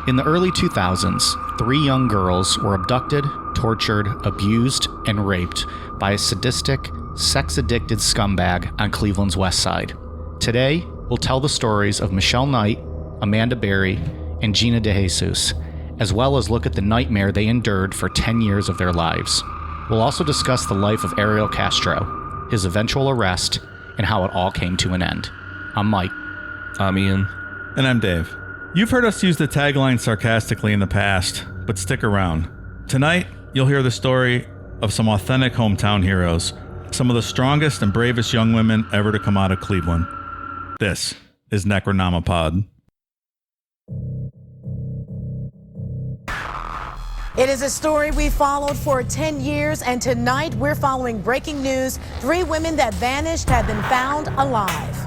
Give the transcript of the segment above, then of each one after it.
In the early 2000s, 3 young girls were abducted, tortured, abused, and raped by a sadistic, sex-addicted scumbag on Cleveland's west side. Today, we'll tell the stories of Michelle Knight, Amanda Berry, and Gina DeJesus, as well as look at the nightmare they endured for 10 years of their lives. We'll also discuss the life of Ariel Castro, his eventual arrest, and how it all came to an end. I'm Mike. I'm Ian. And I'm Dave. You've heard us use the tagline sarcastically in the past, but stick around. Tonight, you'll hear the story of some authentic hometown heroes, some of the strongest and bravest young women ever to come out of Cleveland. This is Necronomipod. It is a story we followed for 10 years, and tonight we're following breaking news. 3 women that vanished have been found alive.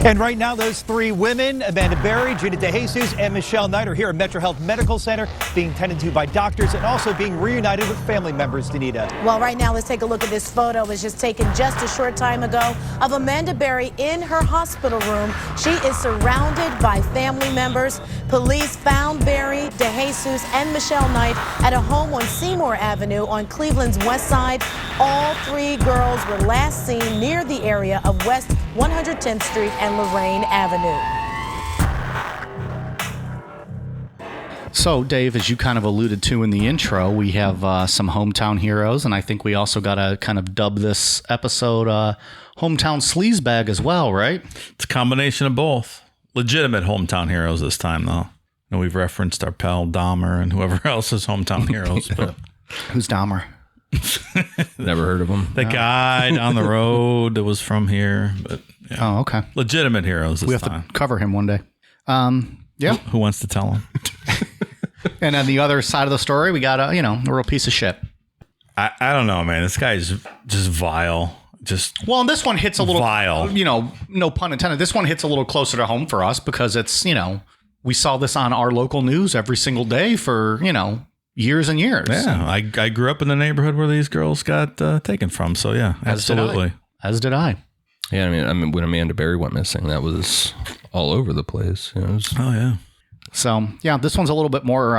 And right now, those 3 women, Amanda Berry, Gina DeJesus, and Michelle Knight, are here at Metro Health Medical Center, being tended to by doctors and also being reunited with family members, Danita. Well, right now, let's take a look at this photo. It was just taken just a short time ago of Amanda Berry in her hospital room. She is surrounded by family members. Police found Berry, DeJesus, and Michelle Knight at a home on Seymour Avenue on Cleveland's west side. All 3 girls were last seen near the area of West 110th Street and Lorraine Avenue. So, Dave, as you kind of alluded to in the intro, we have some hometown heroes, and I think we also got to kind of dub this episode Hometown Sleazebag as well, right? It's a combination of both. Legitimate hometown heroes this time, though. And we've referenced our pal Dahmer and whoever else is hometown heroes. But Who's Dahmer? Never heard of him. The guy down the road that was from here. But yeah. Oh, okay. Legitimate heroes this We have time. to cover him one day. Yeah. Who wants to tell him? And on the other side of the story, we got a real piece of shit. I don't know, man. This guy's just vile. Well, and this one hits a little vile. No pun intended. This one hits a little closer to home for us because it's, we saw this on our local news every single day for, years and years. Yeah. I grew up in the neighborhood where these girls got taken from. So, yeah, absolutely. As did I. Yeah, I mean, when Amanda Berry went missing, that was all over the place. Oh, yeah. So, yeah, this one's a little bit more,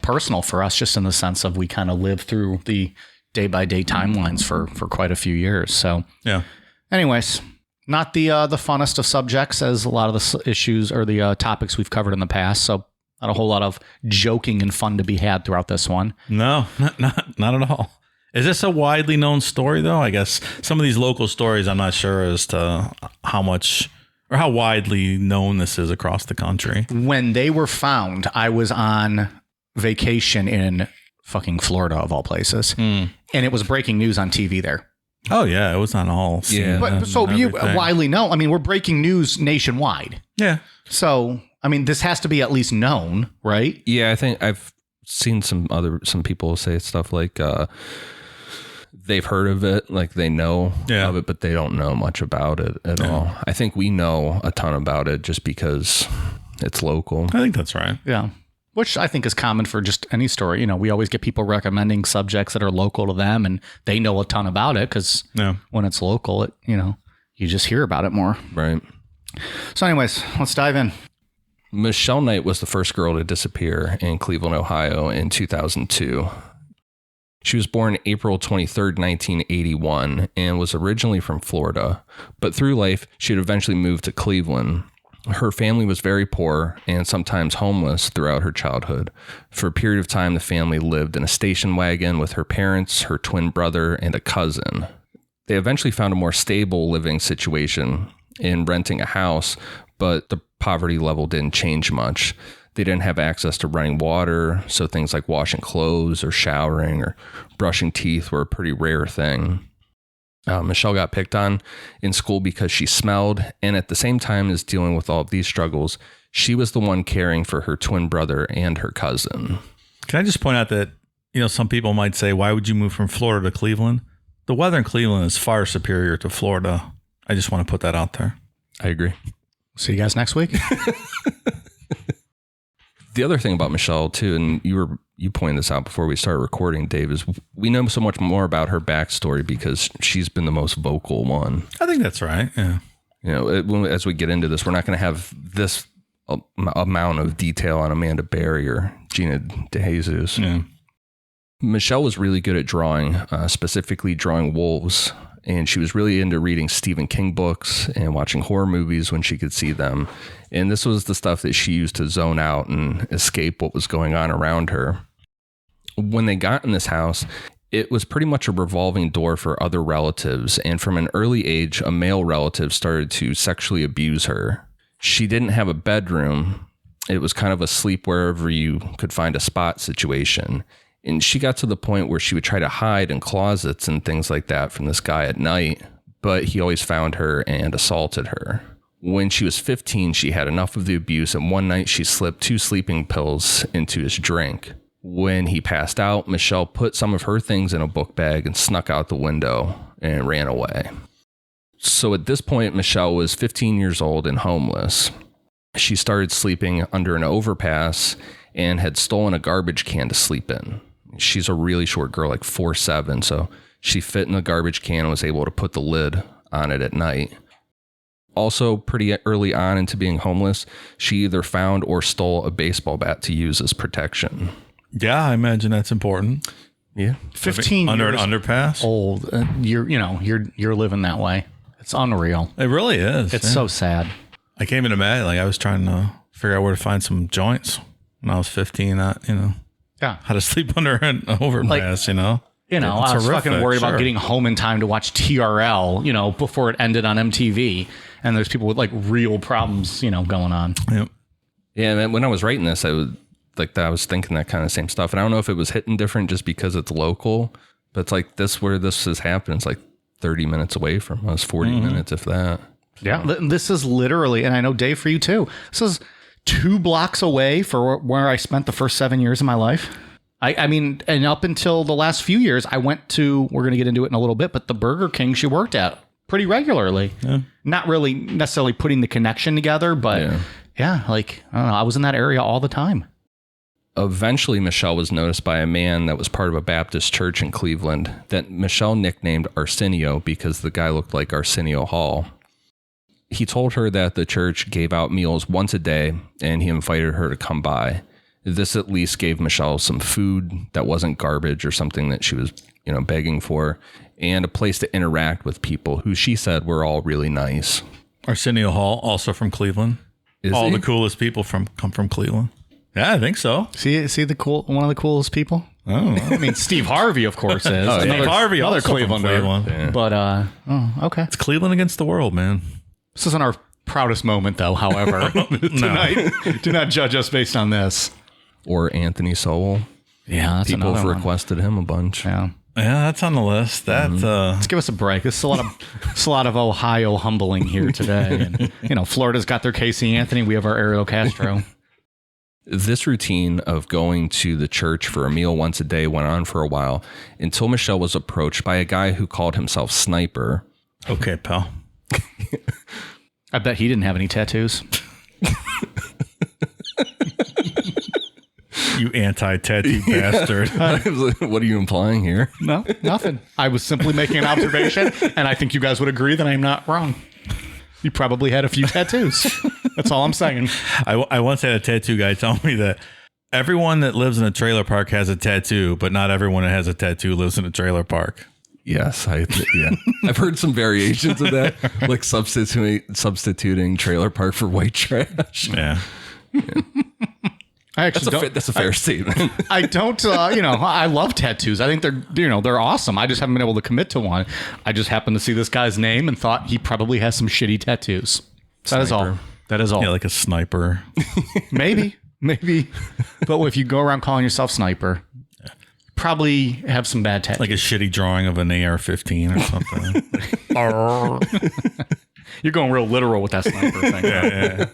personal for us, just in the sense of we kind of lived through the day-by-day timelines for quite a few years. So, yeah. Anyways, not the funnest of subjects as a lot of the issues or the topics we've covered in the past. So, not a whole lot of joking and fun to be had throughout this one. No, not at all. Is this a widely known story, though? I guess some of these local stories, I'm not sure as to how much or how widely known this is across the country. When they were found, I was on vacation in fucking Florida, of all places. And it was breaking news on TV there. Oh, yeah. It was on all. Yeah. But so you widely know. I mean, we're breaking news nationwide. Yeah. So, I mean, this has to be at least known, right? Yeah, I think I've seen some people say stuff like they've heard of it, like they know of it, but they don't know much about it at all. I think we know a ton about it just because it's local. I think that's right. Yeah. Which I think is common for just any story. We always get people recommending subjects that are local to them and they know a ton about it because when it's local, you just hear about it more. Right. So anyways, let's dive in. Michelle Knight was the first girl to disappear in Cleveland, Ohio in 2002. She was born April 23rd, 1981, and was originally from Florida. But through life, she had eventually moved to Cleveland. Her family was very poor and sometimes homeless throughout her childhood. For a period of time, the family lived in a station wagon with her parents, her twin brother, and a cousin. They eventually found a more stable living situation in renting a house, but the poverty level didn't change much. They didn't have access to running water, so things like washing clothes or showering or brushing teeth were a pretty rare thing. Michelle got picked on in school because she smelled, and at the same time as dealing with all of these struggles, she was the one caring for her twin brother and her cousin. Can I just point out that, some people might say, why would you move from Florida to Cleveland? The weather in Cleveland is far superior to Florida. I just want to put that out there. I agree. See you guys next week. The other thing about Michelle, too, and you pointed this out before we started recording, Dave, is we know so much more about her backstory because she's been the most vocal one. I think that's right. Yeah. As we get into this, we're not going to have this amount of detail on Amanda Berry or Gina DeJesus. Yeah. Michelle was really good at drawing, specifically drawing wolves. And she was really into reading Stephen King books and watching horror movies when she could see them. And this was the stuff that she used to zone out and escape what was going on around her. When they got in this house, it was pretty much a revolving door for other relatives. And from an early age, a male relative started to sexually abuse her. She didn't have a bedroom. It was kind of a sleep wherever you could find a spot situation. And she got to the point where she would try to hide in closets and things like that from this guy at night, but he always found her and assaulted her. When she was 15, she had enough of the abuse, and one night she slipped 2 sleeping pills into his drink. When he passed out, Michelle put some of her things in a book bag and snuck out the window and ran away. So at this point, Michelle was 15 years old and homeless. She started sleeping under an overpass and had stolen a garbage can to sleep in. She's a really short girl, like 4'7", so she fit in the garbage can and was able to put the lid on it at night. Also, pretty early on into being homeless, she either found or stole a baseball bat to use as protection. Yeah, I imagine that's important. Yeah, 15 under years an underpass. old. You're living that way. It's unreal. It really is. It's so sad. I can't even imagine. Like I was trying to figure out where to find some joints when I was 15. Yeah. How to sleep under an overpass. I was fucking worried about getting home in time to watch TRL, before it ended on MTV. And there's people with like real problems, going on. Yep. Yeah, man, when I was writing this, I was thinking that kind of same stuff. And I don't know if it was hitting different just because it's local, but it's like where this has happened. It's like 30 minutes away from us, 40 minutes, if that. Yeah. This is literally, and I know Dave for you too, this is 2 blocks away from where I spent the first 7 years of my life. I mean, and up until the last few years, I went to, we're going to get into it in a little bit, but the Burger King she worked at pretty regularly. Yeah. Not really necessarily putting the connection together, but yeah, like, I don't know, I was in that area all the time. Eventually, Michelle was noticed by a man that was part of a Baptist church in Cleveland that Michelle nicknamed Arsenio because the guy looked like Arsenio Hall. He told her that the church gave out meals once a day, and he invited her to come by. This at least gave Michelle some food that wasn't garbage or something that she was, begging for, and a place to interact with people who she said were all really nice. Arsenio Hall, also from Cleveland. All the coolest people come from Cleveland. Yeah, I think so. See one of the coolest people. Oh, I mean, Steve Harvey, of course, is. Steve Harvey, another also from Cleveland. Yeah. But okay. It's Cleveland against the world, man. This isn't our proudest moment, though. However, tonight, do not judge us based on this. Or Anthony Sowell. Yeah, that's people have one. requested him a bunch. Yeah, that's on the list. Let's give us a break. It's a lot of Ohio humbling here today. And Florida's got their Casey Anthony. We have our Ariel Castro. This routine of going to the church for a meal once a day went on for a while until Michelle was approached by a guy who called himself Sniper. Okay, pal. I bet he didn't have any tattoos. You anti-tattoo bastard. What are you implying here? No, nothing. I was simply making an observation, and I think you guys would agree that I'm not wrong. You probably had a few tattoos. That's all I'm saying. I once had a tattoo guy tell me that everyone that lives in a trailer park has a tattoo, but not everyone that has a tattoo lives in a trailer park. Yes, I've heard some variations of that, like substituting trailer park for white trash. Yeah. I actually that's a fair statement. I don't, I love tattoos. I think they're awesome. I just haven't been able to commit to one. I just happened to see this guy's name and thought he probably has some shitty tattoos. That is all. That is all. Yeah, like a sniper. Maybe. But if you go around calling yourself Sniper, probably have some bad tattoos. Like a shitty drawing of an AR-15 or something. You're going real literal with that sniper thing. Yeah.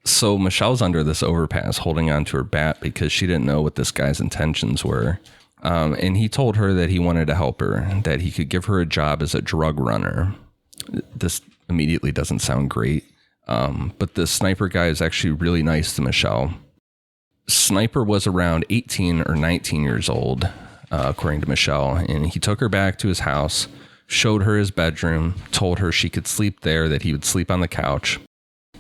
So Michelle's under this overpass holding onto her bat because she didn't know what this guy's intentions were. And he told her that he wanted to help her, that he could give her a job as a drug runner. This immediately doesn't sound great. But the sniper guy is actually really nice to Michelle. Sniper was around 18 or 19 years old, according to Michelle. And he took her back to his house, showed her his bedroom, told her she could sleep there, that he would sleep on the couch.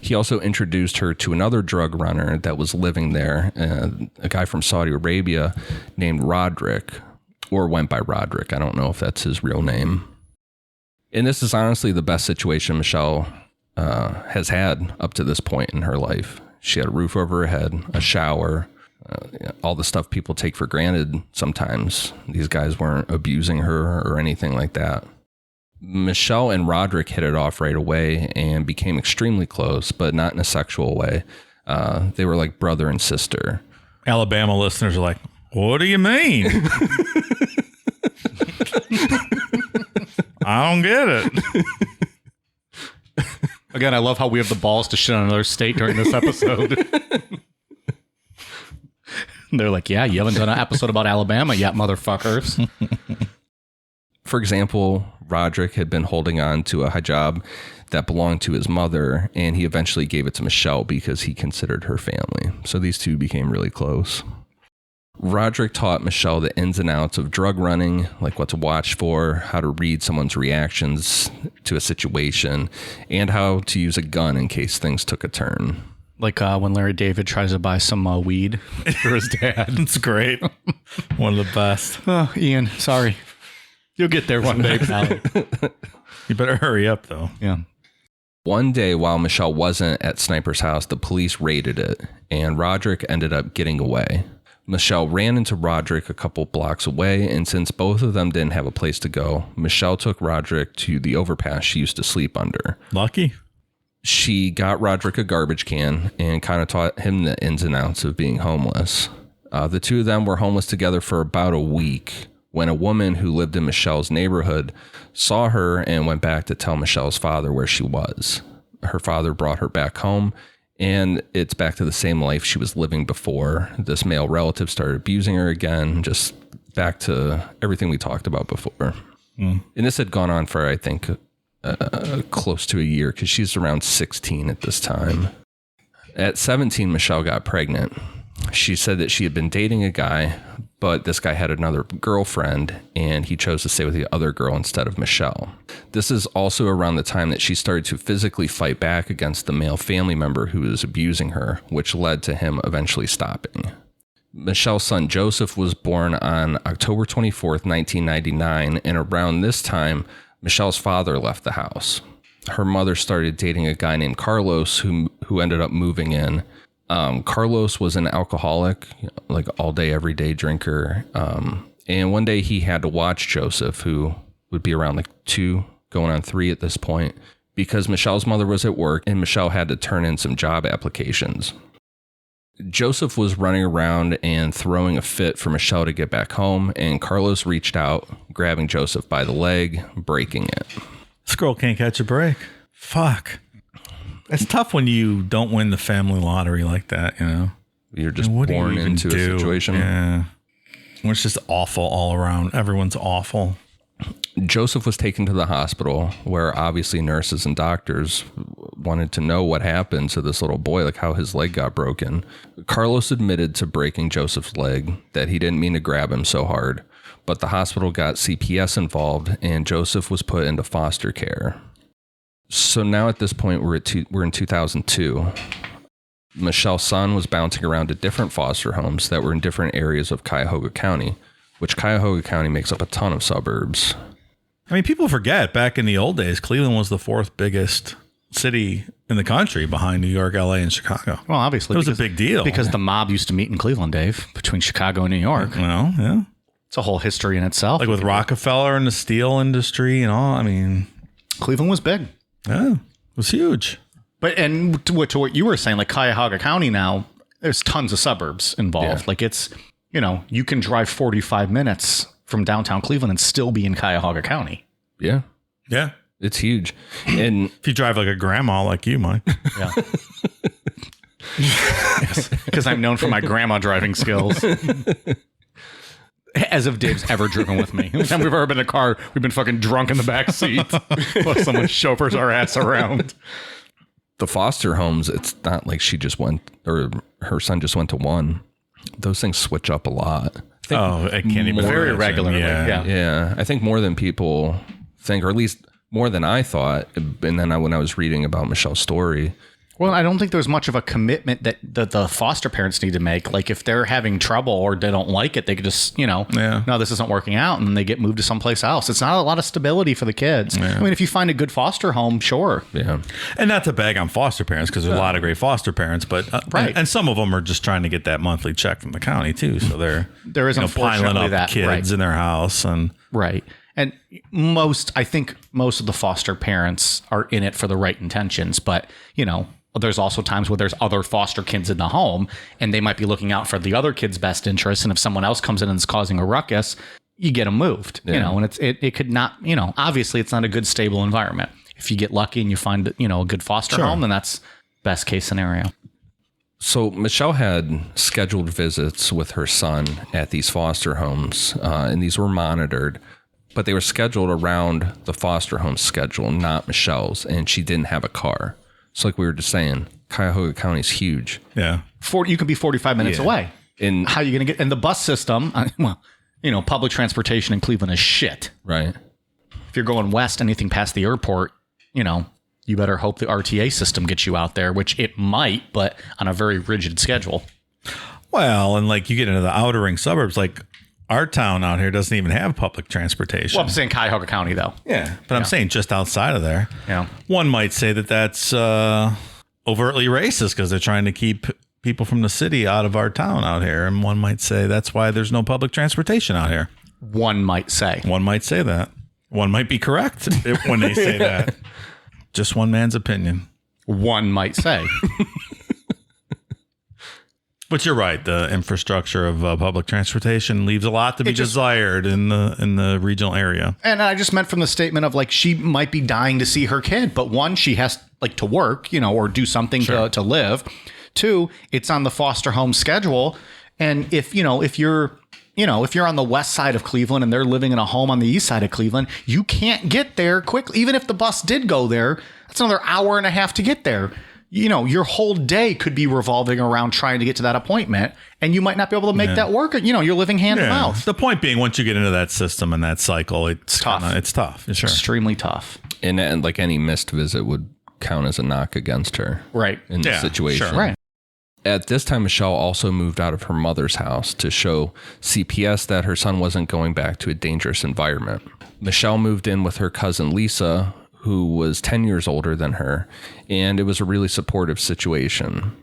He also introduced her to another drug runner that was living there, a guy from Saudi Arabia named Roderick, or went by Roderick. I don't know if that's his real name. And this is honestly the best situation Michelle has had up to this point in her life. She had a roof over her head, a shower, all the stuff people take for granted sometimes. These guys weren't abusing her or anything like that. Michelle and Roderick hit it off right away and became extremely close, but not in a sexual way. They were like brother and sister. Alabama listeners are like, what do you mean? I don't get it. Again, I love how we have the balls to shit on another state during this episode. They're like, yeah, you haven't done an episode about Alabama yet, motherfuckers. For example, Roderick had been holding on to a hijab that belonged to his mother, and he eventually gave it to Michelle because he considered her family. So these two became really close. Roderick taught Michelle the ins and outs of drug running, like what to watch for, how to read someone's reactions to a situation, and how to use a gun in case things took a turn. Like when Larry David tries to buy some weed for his dad. It's great. One of the best. Oh, Ian, sorry. You'll get there one day, pal. You better hurry up, though. Yeah. One day while Michelle wasn't at Sniper's house, the police raided it, and Roderick ended up getting away. Michelle ran into Roderick a couple blocks away, and since both of them didn't have a place to go, Michelle took Roderick to the overpass she used to sleep under. Lucky. She got Roderick a garbage can and kind of taught him the ins and outs of being homeless. The two of them were homeless together for about a week when a woman who lived in Michelle's neighborhood saw her and went back to tell Michelle's father where she was. Her father brought her back home, and it's back to the same life she was living before. This male relative started abusing her again, just back to everything we talked about before. And this had gone on for, I think, close to a year, because she's around 16 at this time. At 17, Michelle got pregnant. She said that she had been dating a guy, but this guy had another girlfriend, and he chose to stay with the other girl instead of Michelle. This is also around the time that she started to physically fight back against the male family member who was abusing her, which led to him eventually stopping. Michelle's son Joseph was born on October 24th, 1999, and around this time, Michelle's father left the house. Her mother started dating a guy named Carlos who ended up moving in. Carlos was an alcoholic, like all day, every day drinker. And one day he had to watch Joseph, who would be around like 2, going on 3 at this point, because Michelle's mother was at work and Michelle had to turn in some job applications. Joseph was running around and throwing a fit for Michelle to get back home, and Carlos reached out, grabbing Joseph by the leg, breaking it. This girl can't catch a break. Fuck. It's tough when you don't win the family lottery like that, you know? You're just born into a situation. Yeah. It's just awful all around. Everyone's awful. Joseph was taken to the hospital, where obviously nurses and doctors wanted to know what happened to this little boy, like how his leg got broken. Carlos admitted to breaking Joseph's leg, that he didn't mean to grab him so hard, but the hospital got CPS involved and Joseph was put into foster care. So now at this point, we're in 2002. Michelle's son was bouncing around to different foster homes that were in different areas of Cuyahoga County, which Cuyahoga County makes up a ton of suburbs. I mean, people forget back in the old days, Cleveland was the 4th biggest city in the country behind New York, LA, and Chicago. Well, obviously. It was a big deal. Because the mob used to meet in Cleveland, Dave, between Chicago and New York. Well, yeah. It's a whole history in itself. Like with Rockefeller and the steel industry and all. I mean, Cleveland was big. Yeah, it was huge. But and to what you were saying, like Cuyahoga County now, there's tons of suburbs involved. Yeah. Like it's, you know, you can drive 45 minutes from downtown Cleveland and still be in Cuyahoga County. Yeah. Yeah. It's huge. And if you drive like a grandma like you, Mike. Yeah. Because I'm known for my grandma driving skills. As if Dave's ever driven with me. Every time we've ever been in a car, we've been fucking drunk in the back seat while someone chauffeurs our ass around. The foster homes, it's not like she just went, or her son just went to one. Those things switch up a lot. I can't even very regularly. Yeah. I think more than people think, or at least more than I thought. And then when I was reading about Michelle's story, Well, I don't think there's much of a commitment that the foster parents need to make. Like if they're having trouble or they don't like it, they could just, no, this isn't working out, and then they get moved to someplace else. It's not a lot of stability for the kids. Yeah. I mean, if you find a good foster home, sure. Yeah. And not to bag on foster parents, because there's a lot of great foster parents, but right. And some of them are just trying to get that monthly check from the county too. So there is piling up that, kids in their house and right. And I think most of the foster parents are in it for the right intentions, but there's also times where there's other foster kids in the home and they might be looking out for the other kid's best interest. And if someone else comes in and is causing a ruckus, you get them moved, and it could not, obviously it's not a good, stable environment. If you get lucky and you find, a good foster home, then that's best case scenario. So Michelle had scheduled visits with her son at these foster homes, and these were monitored, but they were scheduled around the foster home schedule, not Michelle's, and she didn't have a car. So like we were just saying, Cuyahoga County is huge. Yeah. You could be 45 minutes away. And how are you going to get in the bus system? Public transportation in Cleveland is shit. Right. If you're going west, anything past the airport, you better hope the RTA system gets you out there, which it might, but on a very rigid schedule. Well, and like you get into the outer ring suburbs, like our town out here doesn't even have public transportation. Well, I'm saying Cuyahoga County, though. Yeah. But I'm saying just outside of there. Yeah. One might say that that's overtly racist because they're trying to keep people from the city out of our town out here. And one might say that's why there's no public transportation out here. One might say. One might say that. One might be correct when they say that. Just one man's opinion. One might say. But you're right. The infrastructure of public transportation leaves a lot to be desired in the regional area. And I just meant from the statement of like she might be dying to see her kid, but one, she has to work, or do something to live. Two, it's on the foster home schedule, and if you're on the west side of Cleveland and they're living in a home on the east side of Cleveland, you can't get there quickly. Even if the bus did go there, that's another hour and a half to get there. Your whole day could be revolving around trying to get to that appointment, and you might not be able to make that work. You're living hand to mouth. The point being, once you get into that system and that cycle, it's tough. It's tough. Sure. Extremely tough. And like any missed visit would count as a knock against her. Right. In this situation. Sure. Right. At this time, Michelle also moved out of her mother's house to show CPS that her son wasn't going back to a dangerous environment. Michelle moved in with her cousin Lisa, who was 10 years older than her, and it was a really supportive situation.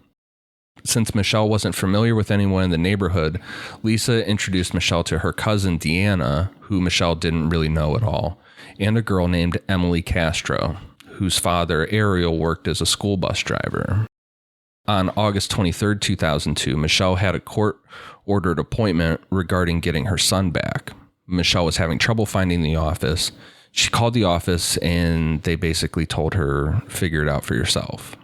Since Michelle wasn't familiar with anyone in the neighborhood, Lisa introduced Michelle to her cousin Deanna, who Michelle didn't really know at all, and a girl named Emily Castro, whose father, Ariel, worked as a school bus driver. On August 23rd, 2002, Michelle had a court-ordered appointment regarding getting her son back. Michelle was having trouble finding the office. She called the office and they basically told her, figure it out for yourself.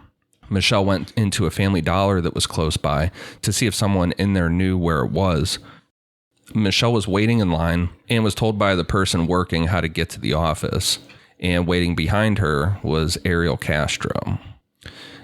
Michelle went into a Family Dollar that was close by to see if someone in there knew where it was. Michelle was waiting in line and was told by the person working how to get to the office. And waiting behind her was Ariel Castro.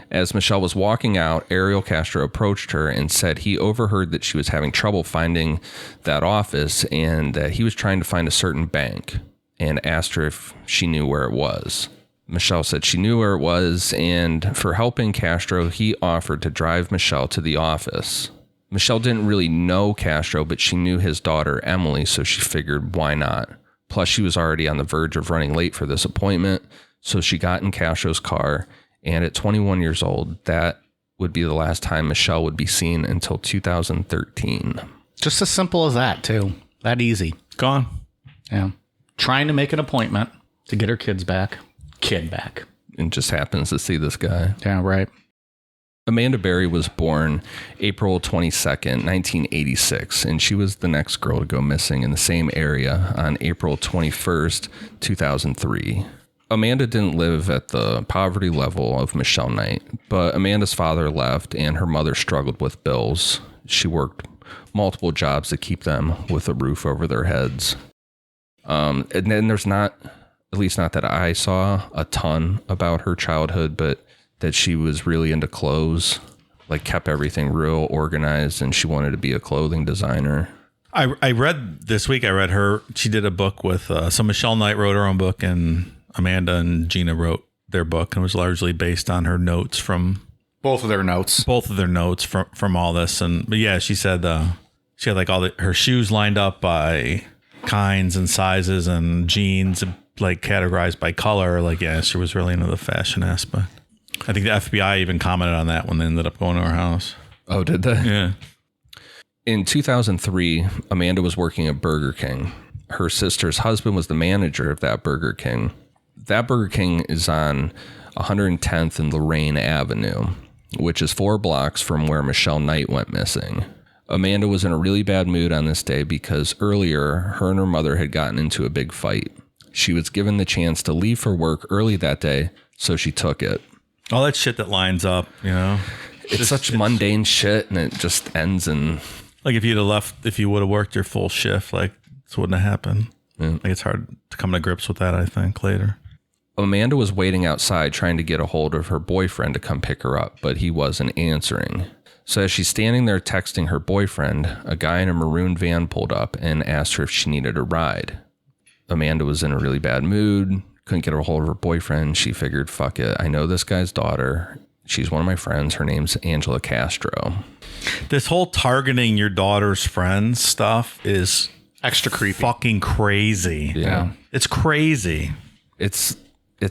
As Michelle was walking out, Ariel Castro approached her and said he overheard that she was having trouble finding that office and that he was trying to find a certain bank, and asked her if she knew where it was. Michelle said she knew where it was, and for helping Castro, he offered to drive Michelle to the office. Michelle didn't really know Castro, but she knew his daughter, Emily, so she figured why not. Plus, she was already on the verge of running late for this appointment, so she got in Castro's car, and at 21 years old, that would be the last time Michelle would be seen until 2013. Just as simple as that, too. That easy. Gone. Yeah. Trying to make an appointment to get her kid back. And just happens to see this guy. Yeah, right. Amanda Berry was born April 22nd, 1986, and she was the next girl to go missing in the same area on April 21st, 2003. Amanda didn't live at the poverty level of Michelle Knight, but Amanda's father left and her mother struggled with bills. She worked multiple jobs to keep them with a roof over their heads. And then there's not, at least not that I saw, a ton about her childhood, but that she was really into clothes, like kept everything real organized, and she wanted to be a clothing designer. I read this week, she did a book with, so Michelle Knight wrote her own book, and Amanda and Gina wrote their book, and it was largely based on her notes from Both of their notes. Both of their notes from all this. But yeah, she said she had like her shoes lined up by kinds and sizes and jeans like categorized by color. Like, yeah, she was really into the fashion aspect. I think the FBI even commented on that when they ended up going to her house. Oh, did they? Yeah. In 2003, Amanda was working at Burger King. Her sister's husband was the manager of that Burger King. That Burger King is on 110th and Lorraine Avenue, which is 4 blocks from where Michelle Knight went missing. Amanda was in a really bad mood on this day because earlier, her and her mother had gotten into a big fight. She was given the chance to leave for work early that day, so she took it. All that shit that lines up, you know? It's such mundane shit, and it just ends in... Like if you would have worked your full shift, like this wouldn't have happened. Yeah. Like it's hard to come to grips with that, I think, later. Amanda was waiting outside trying to get a hold of her boyfriend to come pick her up, but he wasn't answering. So as she's standing there texting her boyfriend, a guy in a maroon van pulled up and asked her if she needed a ride. Amanda was in a really bad mood, couldn't get a hold of her boyfriend. She figured, fuck it, I know this guy's daughter. She's one of my friends. Her name's Ariel Castro. This whole targeting your daughter's friends stuff is extra creepy. Fucking crazy. Yeah. It's crazy. It's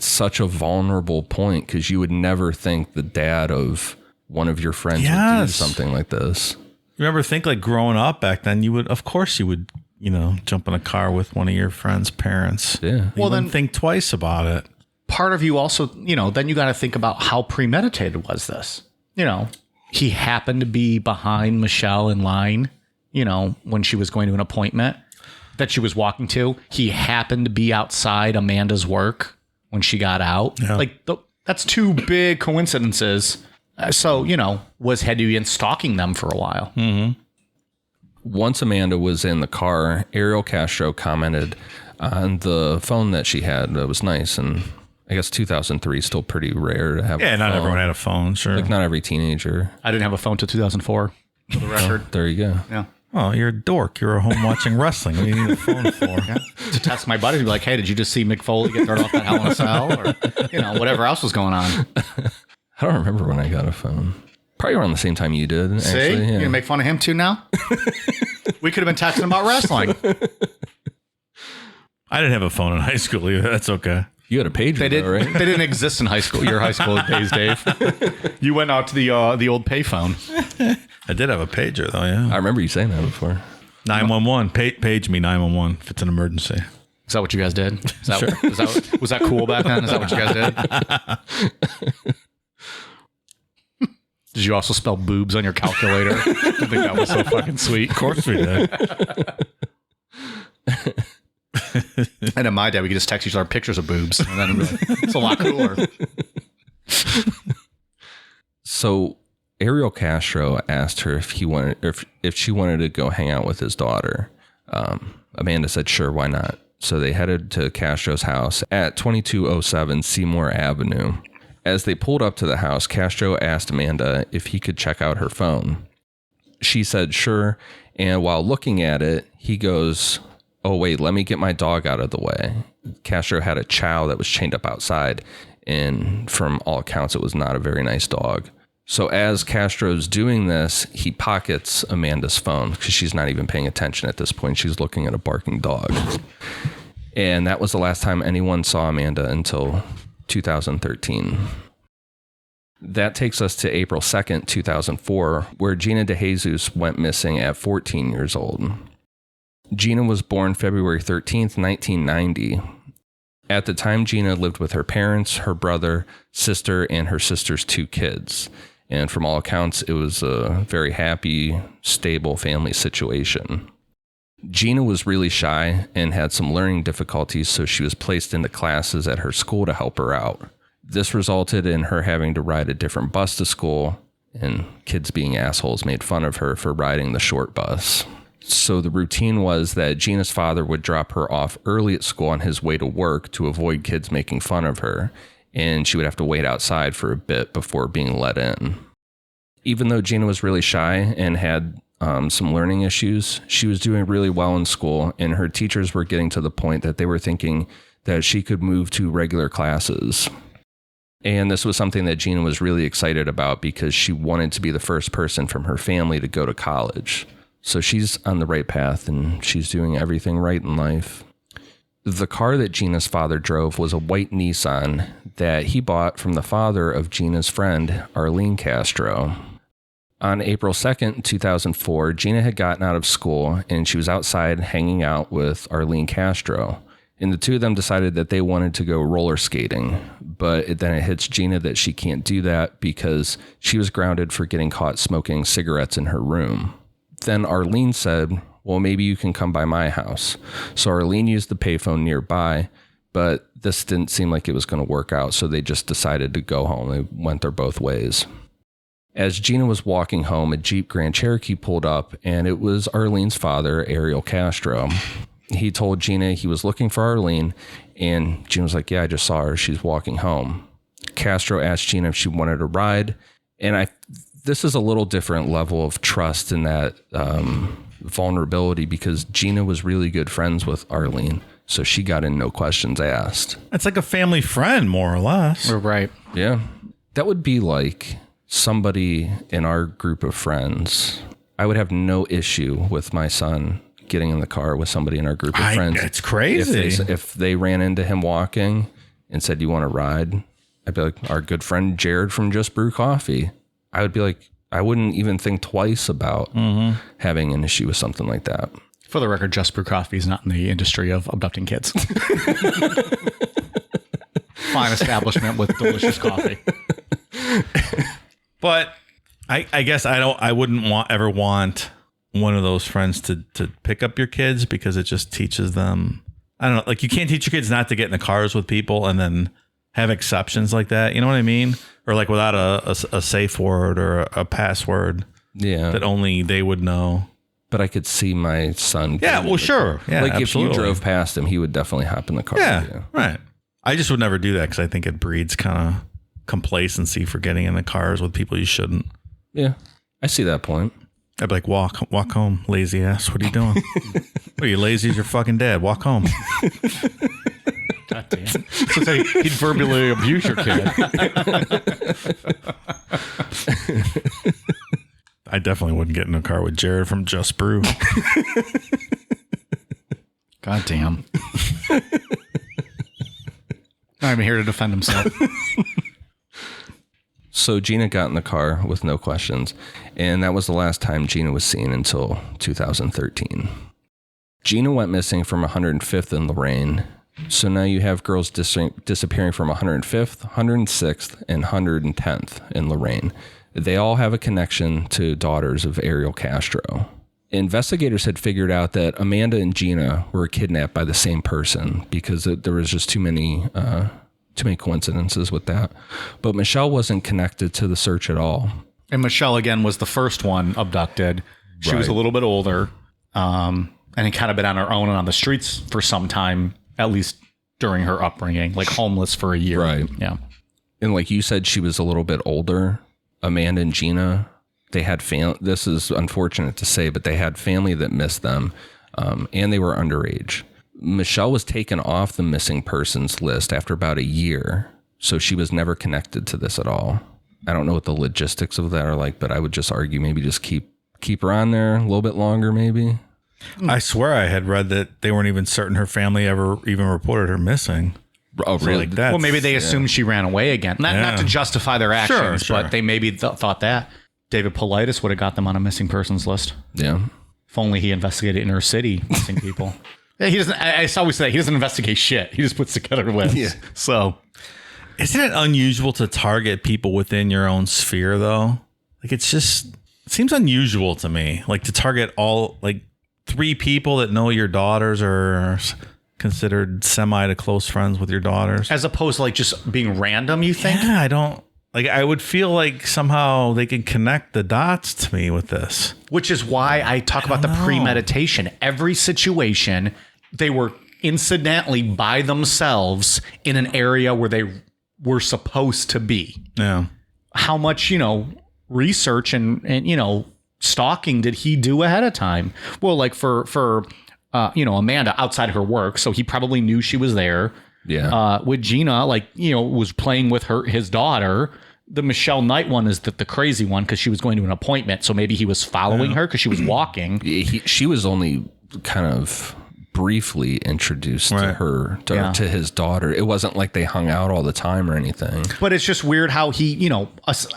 such a vulnerable point because you would never think the dad of one of your friends would do something like this. Remember, think like growing up back then, of course you would, jump in a car with one of your friend's parents. Yeah. Well, then think twice about it. Part of you also, then you got to think about how premeditated was this? He happened to be behind Michelle in line, when she was going to an appointment that she was walking to. He happened to be outside Amanda's work when she got out. Yeah. That's 2 big coincidences. So, had you been stalking them for a while? Mm-hmm. Once Amanda was in the car, Ariel Castro commented on the phone that she had. That was nice. And I guess 2003 is still pretty rare to have. Yeah, not everyone had a phone, sure. Like not every teenager. I didn't have a phone till 2004, for the record. Oh, there you go. Yeah. Oh, you're a dork. You're home watching wrestling. What do you need a phone for? Yeah. To test my buddies and be like, hey, did you just see Mick Foley get thrown off that Hell in a Cell? Or, whatever else was going on. I don't remember when I got a phone. Probably around the same time you did. See? Actually. Yeah. You're going to make fun of him too now? We could have been texting about wrestling. I didn't have a phone in high school either. That's okay. You had a pager, right? They didn't exist in high school. Your high school days, Dave. You went out to the old payphone. I did have a pager, though, yeah. I remember you saying that before. 911. Page me 911 if it's an emergency. Is that what you guys did? Sure. Was that cool back then? Is that what you guys did? Did you also spell boobs on your calculator? I think that was so fucking sweet. Of course we did. And in my day, we could just text each other pictures of boobs. And then it's a lot cooler. So Ariel Castro asked her if she wanted to go hang out with his daughter. Amanda said, sure, why not? So they headed to Castro's house at 2207 Seymour Avenue. As they pulled up to the house, Castro asked Amanda if he could check out her phone. She said, sure. And while looking at it, he goes, oh, wait, let me get my dog out of the way. Castro had a chow that was chained up outside. And from all accounts, it was not a very nice dog. So as Castro's doing this, he pockets Amanda's phone because she's not even paying attention at this point. She's looking at a barking dog. And that was the last time anyone saw Amanda until 2013. That takes us to April 2nd, 2004, where Gina DeJesus went missing at 14 years old. Gina was born February 13th, 1990. At the time, Gina lived with her parents, her brother, sister, and her sister's 2 kids. And from all accounts, it was a very happy, stable family situation. Gina was really shy and had some learning difficulties, so she was placed into classes at her school to help her out. This resulted in her having to ride a different bus to school, and kids being assholes made fun of her for riding the short bus. So the routine was that Gina's father would drop her off early at school on his way to work to avoid kids making fun of her, and she would have to wait outside for a bit before being let in. Even though Gina was really shy and had some learning issues, she was doing really well in school, and her teachers were getting to the point that they were thinking that she could move to regular classes. And this was something that Gina was really excited about because she wanted to be the first person from her family to go to college. So she's on the right path and she's doing everything right in life. The car that Gina's father drove was a white Nissan that he bought from the father of Gina's friend, Ariel Castro. On April 2nd, 2004, Gina had gotten out of school and she was outside hanging out with Ariel Castro. And the two of them decided that they wanted to go roller skating, but then it hits Gina that she can't do that because she was grounded for getting caught smoking cigarettes in her room. Then Arlene said, well, maybe you can come by my house. So Arlene used the payphone nearby, but this didn't seem like it was going to work out, so they just decided to go home. They went their both ways. As Gina was walking home, a Jeep Grand Cherokee pulled up, and it was Arlene's father, Ariel Castro. He told Gina he was looking for Arlene, and Gina was like, yeah, I just saw her. She's walking home. Castro asked Gina if she wanted a ride, and this is a little different level of trust in that vulnerability because Gina was really good friends with Arlene, so she got in no questions asked. It's like a family friend, more or less. Right. Yeah. That would be like somebody in our group of friends. I would have no issue with my son getting in the car with somebody in our group of friends. It's crazy. If they ran into him walking and said, you want to ride? I'd be like, our good friend Jared from Just Brew Coffee. I would be like, I wouldn't even think twice about having an issue with something like that. For the record, Just Brew Coffee is not in the industry of abducting kids. Fine establishment with delicious coffee. But I guess I wouldn't ever want one of those friends to pick up your kids because it just teaches them. I don't know. Like you can't teach your kids not to get in the cars with people and then have exceptions like that. You know what I mean? Or like without a safe word or a password. Yeah. That only they would know. But I could see my son. Yeah, well, sure. Yeah, like absolutely. if you drove past him, he would definitely hop in the car. Yeah, right. I just would never do that because I think it breeds kind of complacency for getting in the cars with people you shouldn't. Yeah, I see that point. I'd be like, walk home, lazy ass. What are you doing? What are you lazy as your fucking dad? Walk home. God damn. So say he'd verbally abuse your kid. I definitely wouldn't get in a car with Jared from Just Brew. God damn. Not even here to defend himself. So Gina got in the car with no questions, and that was the last time Gina was seen until 2013. Gina went missing from 105th in Lorraine. So now you have girls disappearing from 105th, 106th, and 110th in Lorraine. They all have a connection to daughters of Ariel Castro. Investigators had figured out that Amanda and Gina were kidnapped by the same person because there was just too many coincidences with that. But Michelle wasn't connected to the search at all. And Michelle, again, was the first one abducted. She was a little bit older and had kind of been on her own and on the streets for some time, at least during her upbringing, like homeless for a year. Right. Yeah. And like you said, she was a little bit older. Amanda and Gina, they had this is unfortunate to say, but they had family that missed them, and they were underage. Michelle was taken off the missing persons list after about a year, so she was never connected to this at all. I don't know what the logistics of that are like, but I would just argue maybe just keep her on there a little bit longer, maybe. I swear I had read that they weren't even certain her family ever even reported her missing. Oh, So, really? like, that's- Well, maybe they assumed she ran away again. Not to justify their actions, Sure. but they maybe thought that. David Politis would have got them on a missing persons list. Yeah. If only he investigated inner city missing people. Yeah, he doesn't. I always say he doesn't investigate shit. He just puts together lists. Yeah. So, Isn't it unusual to target people within your own sphere, though? Like, it seems unusual to me. Like, to target all, like, 3 people that know your daughters or considered semi to close friends with your daughters. as opposed to like just being random, you think? Yeah, I don't. Like, I would feel like somehow they could connect the dots to me with this. Which is why I talk about the premeditation. Every situation, they were incidentally by themselves in an area where they were supposed to be. Yeah. How much, research and stalking did he do ahead of time? Well, like for Amanda outside her work. So he probably knew she was there. Yeah. With Gina, was playing with his daughter. The Michelle Knight one is the crazy one because she was going to an appointment. So maybe he was following her because she was walking. She was only kind of briefly introduced to her, to his daughter. It wasn't like they hung out all the time or anything. But it's just weird how he,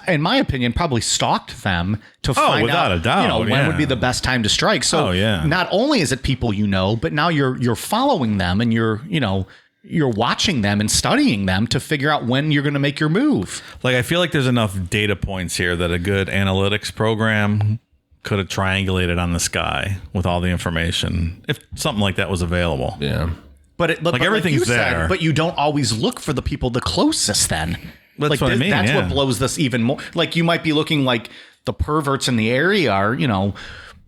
in my opinion, probably stalked them to find without out, a doubt, when would be the best time to strike. So not only is it people but now you're following them and you're watching them and studying them to figure out when you're going to make your move. Like, I feel like there's enough data points here that a good analytics program could have triangulated on this guy with all the information if something like that was available. Yeah. But everything's there. said, but you don't always look for the people the closest then. That's what I mean. That's what blows this even more. Like, you might be looking like the perverts in the area are,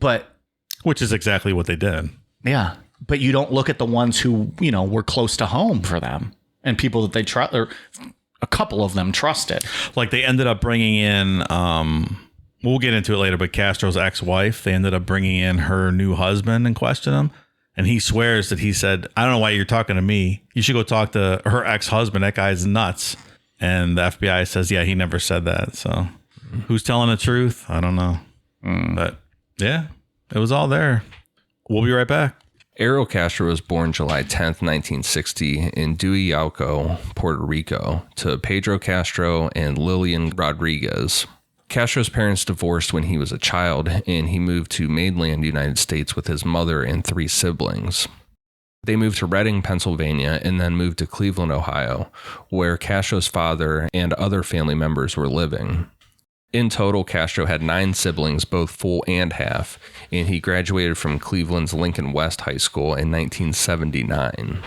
but. Which is exactly what they did. Yeah. But you don't look at the ones who, were close to home for them and people that they trust, or a couple of them trusted. Like, they ended up bringing in, we'll get into it later, but Castro's ex-wife, they ended up bringing in her new husband and question him. And he swears that he said, I don't know why you're talking to me. You should go talk to her ex-husband. That guy's nuts. And the FBI says, yeah, he never said that. So who's telling the truth? I don't know. But yeah, it was all there. We'll be right back. Ariel Castro was born July 10th, 1960 in Duyalco, Puerto Rico, to Pedro Castro and Lillian Rodriguez. Castro's parents divorced when he was a child, and he moved to mainland United States with his mother and 3 siblings. They moved to Reading, Pennsylvania, and then moved to Cleveland, Ohio, where Castro's father and other family members were living. In total, Castro had 9 siblings, both full and half, and he graduated from Cleveland's Lincoln West High School in 1979.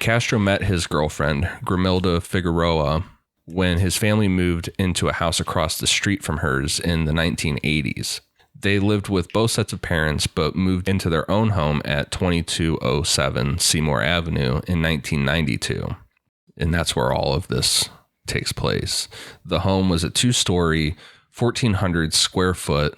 Castro met his girlfriend, Grimilda Figueroa, when his family moved into a house across the street from hers in the 1980s. They lived with both sets of parents, but moved into their own home at 2207 Seymour Avenue in 1992. And that's where all of this takes place. The home was a 2-story, 1,400 square foot,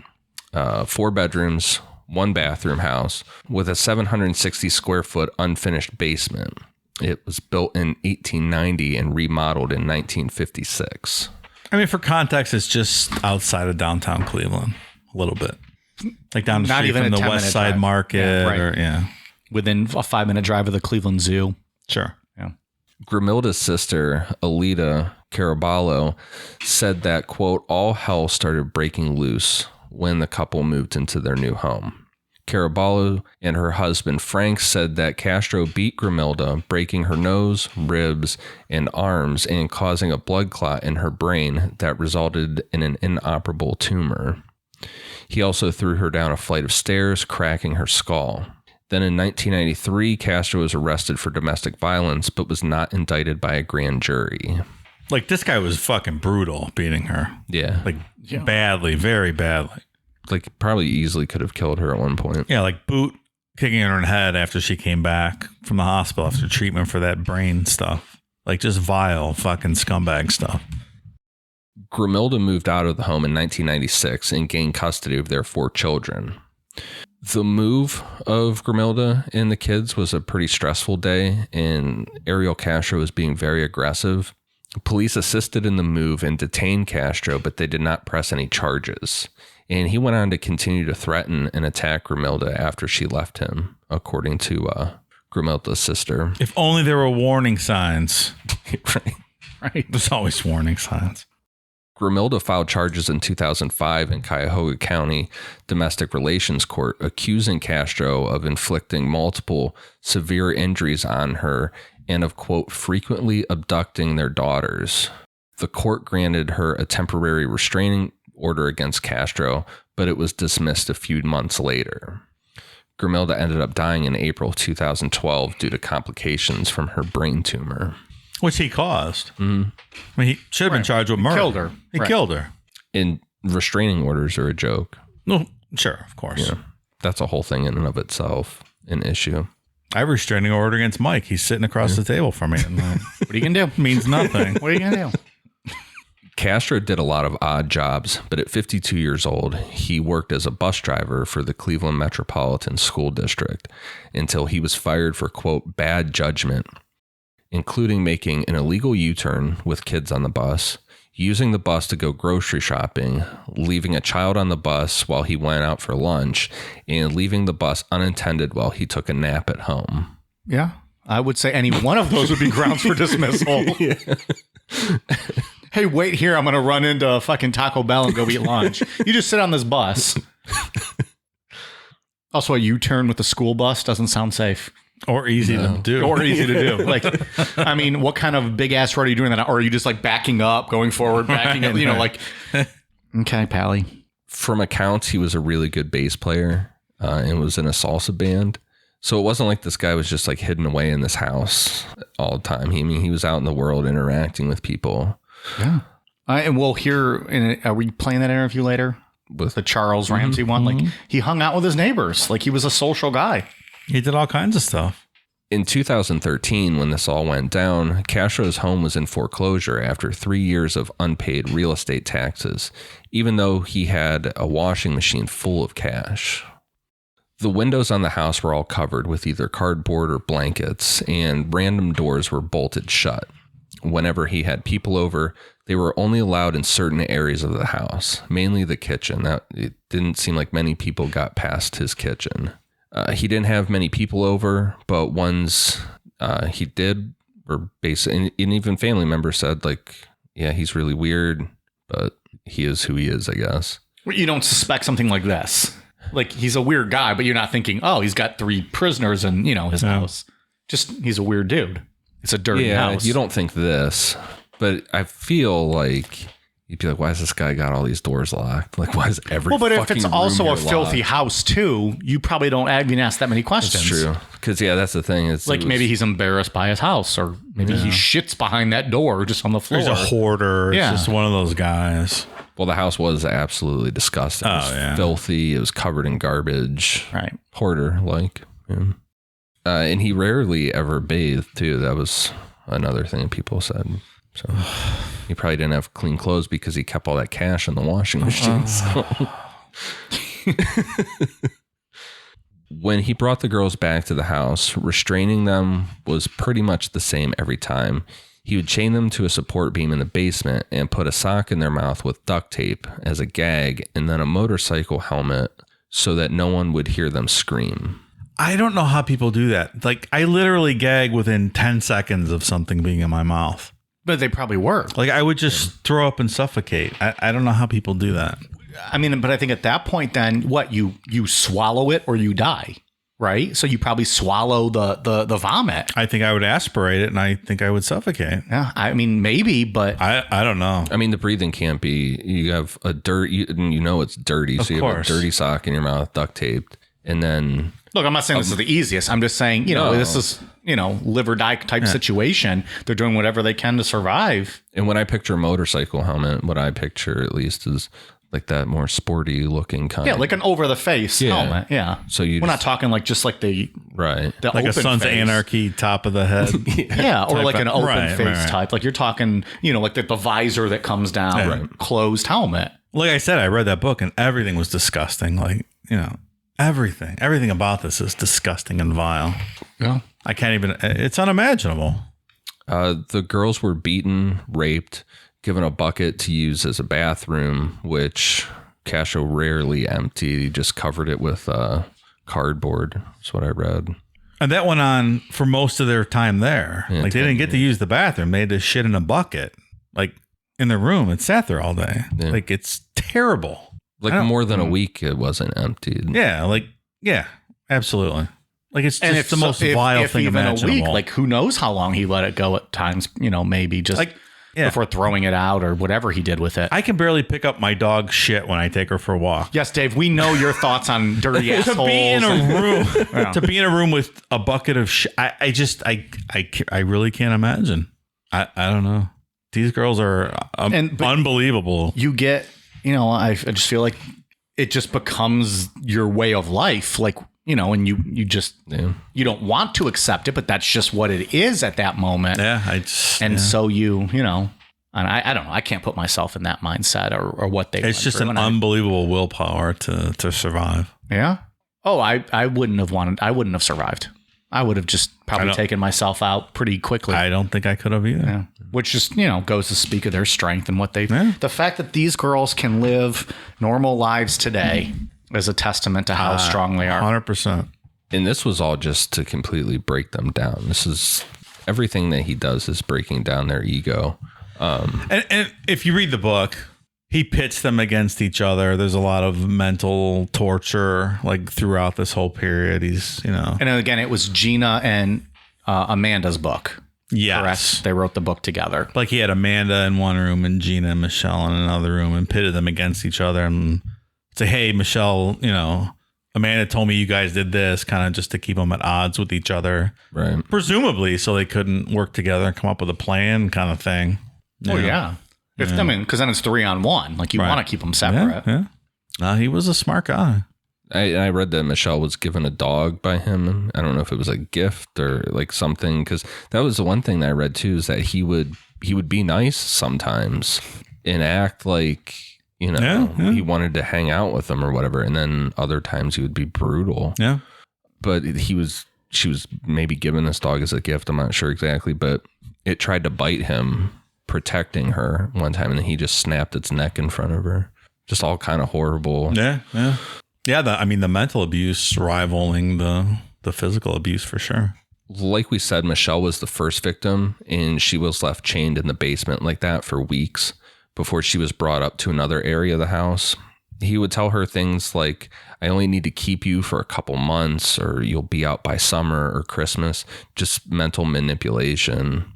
4 bedrooms, 1 bathroom house with a 760 square foot unfinished basement. It was built in 1890 and remodeled in 1956. I mean, for context, it's just outside of downtown Cleveland, a little bit. Like down the street from the West Side Market. Within a 5-minute drive of the Cleveland Zoo. Sure. Yeah. Grimilda's sister, Alida Caraballo, said that, quote, all hell started breaking loose when the couple moved into their new home. Caraballo and her husband, Frank, said that Castro beat Grimilda, breaking her nose, ribs, and arms and causing a blood clot in her brain that resulted in an inoperable tumor. He also threw her down a flight of stairs, cracking her skull. Then in 1993, Castro was arrested for domestic violence, but was not indicted by a grand jury. Like, this guy was fucking brutal beating her. Yeah. Like, badly, very badly. Like, probably easily could have killed her at one point. Yeah, like boot kicking her in the head after she came back from the hospital after treatment for that brain stuff. Like, just vile fucking scumbag stuff. Grimilda moved out of the home in 1996 and gained custody of their 4 children. The move of Grimilda and the kids was a pretty stressful day, and Ariel Castro was being very aggressive. Police assisted in the move and detained Castro, but they did not press any charges. And he went on to continue to threaten and attack Grimilda after she left him, according to Grimilda's sister. If only there were warning signs. Right. There's always warning signs. Grimilda filed charges in 2005 in Cuyahoga County Domestic Relations Court, accusing Castro of inflicting multiple severe injuries on her and of, quote, frequently abducting their daughters. The court granted her a temporary restraining order against Castro, but it was dismissed a few months later. Grimilda ended up dying in April 2012 due to complications from her brain tumor. Which he caused. Mm-hmm. I mean, he should have been charged with murder. Killed her. He killed her. And restraining orders are a joke. No, sure, of course. Yeah, that's a whole thing in and of itself, an issue. I have a restraining order against Mike. He's sitting across the table from me. And, what are you going to do? Means nothing. What are you going to do? Castro did a lot of odd jobs, but at 52 years old, he worked as a bus driver for the Cleveland Metropolitan School District until he was fired for, quote, bad judgment. including making an illegal U-turn with kids on the bus, using the bus to go grocery shopping, leaving a child on the bus while he went out for lunch, and leaving the bus unattended while he took a nap at home. Yeah. I would say any one of those would be grounds for dismissal. Hey, wait here. I'm going to run into fucking Taco Bell and go eat lunch. You just sit on this bus. Also, a U-turn with the school bus doesn't sound safe. Or easy to do. Or easy to do. Like, I mean, what kind of big ass road are you doing that? Or are you just like backing up, going forward, backing up, you know, like, okay, Pally. From accounts, he was a really good bass player and was in a salsa band. So it wasn't like this guy was just like hidden away in this house all the time. He was out in the world interacting with people. Yeah. And we'll hear, are we playing that interview later? With the Charles Ramsey one? Like, he hung out with his neighbors. Like, he was a social guy. He did all kinds of stuff. In 2013, when this all went down, Castro's home was in foreclosure after 3 years of unpaid real estate taxes, even though he had a washing machine full of cash. The windows on the house were all covered with either cardboard or blankets, and random doors were bolted shut. Whenever he had people over, they were only allowed in certain areas of the house, mainly the kitchen. It didn't seem like many people got past his kitchen. He didn't have many people over, but ones he did were basically, and even family members said, like, yeah, he's really weird, but he is who he is, I guess. You don't suspect something like this. Like, he's a weird guy, but you're not thinking, oh, he's got 3 prisoners in, his house. Just, he's a weird dude. It's a dirty house. You don't think this, but I feel like you'd be like, why has this guy got all these doors locked? Like, why is every Well, but if fucking it's room also a here filthy locked? house too, you probably don't even ask that many questions. That's true. Because, that's the thing. It's like, maybe he's embarrassed by his house, or maybe he shits behind that door just on the floor. He's a hoarder. It's just one of those guys. Well, the house was absolutely disgusting. It was filthy. It was covered in garbage. Right. Hoarder, like. Yeah. And he rarely ever bathed, too. That was another thing people said. So he probably didn't have clean clothes because he kept all that cash in the washing machine. So. When he brought the girls back to the house, restraining them was pretty much the same every time. He would chain them to a support beam in the basement and put a sock in their mouth with duct tape as a gag, and then a motorcycle helmet so that no one would hear them scream. I don't know how people do that. Like, I literally gag within 10 seconds of something being in my mouth. But they probably were. Like, I would just throw up and suffocate. I don't know how people do that. I mean, but I think at that point, then what, you swallow it or you die, right? So you probably swallow the vomit. I think I would aspirate it, and I think I would suffocate. Yeah, I mean, maybe, but I don't know. I mean, the breathing can't be. You have a it's dirty, so you have a dirty sock in your mouth, duct taped, and then. Look, I'm not saying this is the easiest. I'm just saying, this is, live or die type situation. They're doing whatever they can to survive. And when I picture a motorcycle helmet, what I picture at least is like that more sporty looking kind. Yeah, like an over the face helmet. Yeah. So we're not talking like just like the right, the like open a Sons of face. Anarchy top of the head. Yeah, or like an open face right. type. Like you're talking, like the visor that comes down, closed helmet. Like I said, I read that book and everything was disgusting. Like, everything about this is disgusting and vile. Yeah. I can't even, it's unimaginable. The girls were beaten, raped, given a bucket to use as a bathroom, which Castro rarely emptied. He just covered it with cardboard. That's what I read. And that went on for most of their time there. Yeah, like they didn't get to use the bathroom. They had to shit in a bucket, like in the room. It sat there all day. Yeah. Like it's terrible. Like more than a week, it wasn't emptied. Yeah, absolutely. Like it's just the most vile thing imaginable. A week, like who knows how long he let it go at times, maybe just before throwing it out or whatever he did with it. I can barely pick up my dog's shit when I take her for a walk. Yes, Dave, we know your thoughts on dirty assholes. To be in a room with a bucket of shit, I really can't imagine. I don't know. These girls are unbelievable. You get, I just feel like it just becomes your way of life. Like, and you just, you don't want to accept it, but that's just what it is at that moment. Yeah. So and I don't know. I can't put myself in that mindset or what they It's just an unbelievable willpower to survive. Yeah. Oh, I wouldn't have survived. I would have just probably taken myself out pretty quickly. I don't think I could have either. Yeah. Which just, goes to speak of their strength and what they've... The fact that these girls can live normal lives today is a testament to how strong they are. 100%. And this was all just to completely break them down. This is... Everything that he does is breaking down their ego. And if you read the book... He pits them against each other. There's a lot of mental torture like throughout this whole period. He's, And again, it was Gina and Amanda's book. Yes. Correct? They wrote the book together. Like he had Amanda in one room and Gina and Michelle in another room and pitted them against each other and say, hey, Michelle, Amanda told me you guys did this, kind of just to keep them at odds with each other. Right. Presumably so they couldn't work together and come up with a plan kind of thing. Oh, yeah. Because then it's 3-on-1. Like you want to keep them separate. Yeah. He was a smart guy. I read that Michelle was given a dog by him. I don't know if it was a gift or like something, because that was the one thing that I read too, is that he would be nice sometimes and act like he wanted to hang out with them or whatever, and then other times he would be brutal. Yeah, but she was maybe given this dog as a gift. I'm not sure exactly, but it tried to bite him, protecting her one time, and then he just snapped its neck in front of her. Just all kind of horrible. Yeah. The mental abuse rivaling the physical abuse for sure. Like we said, Michelle was the first victim, and she was left chained in the basement like that for weeks before she was brought up to another area of the house. He would tell her things like, I only need to keep you for a couple months, or you'll be out by summer or Christmas. Just mental manipulation.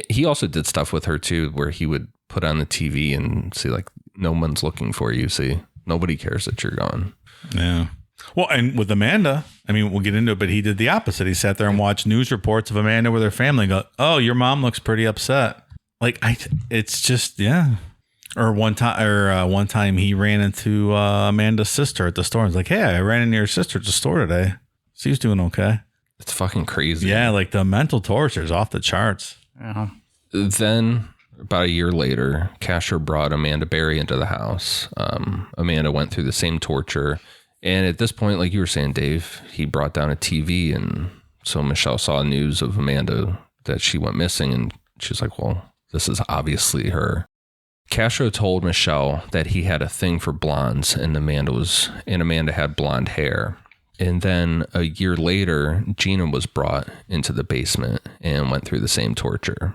He also did stuff with her too, where he would put on the TV and say like, no one's looking for you. See, nobody cares that you're gone. Yeah. Well, and with Amanda, we'll get into it, but he did the opposite. He sat there and watched news reports of Amanda with her family and go, oh, your mom looks pretty upset. Like it's just, yeah. Or one time he ran into Amanda's sister at the store and was like, hey, I ran into your sister at the store today. She's doing okay. It's fucking crazy. Yeah. Like the mental torture is off the charts. Uh-huh. Then about a year later, Castro brought Amanda Berry into the house. Amanda went through the same torture. And at this point, like you were saying, Dave, he brought down a TV. And so Michelle saw news of Amanda that she went missing. And she's like, well, this is obviously her. Castro told Michelle that he had a thing for blondes, and Amanda had blonde hair. And then a year later, Gina was brought into the basement and went through the same torture.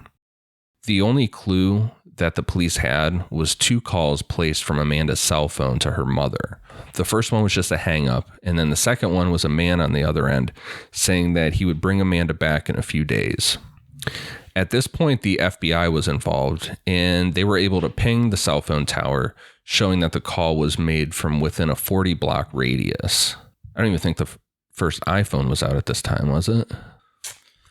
The only clue that the police had was 2 calls placed from Amanda's cell phone to her mother. The first one was just a hang up, and then the second one was a man on the other end saying that he would bring Amanda back in a few days. At this point, the FBI was involved, and they were able to ping the cell phone tower, showing that the call was made from within a 40-block radius. I don't even think the first iPhone was out at this time, was it?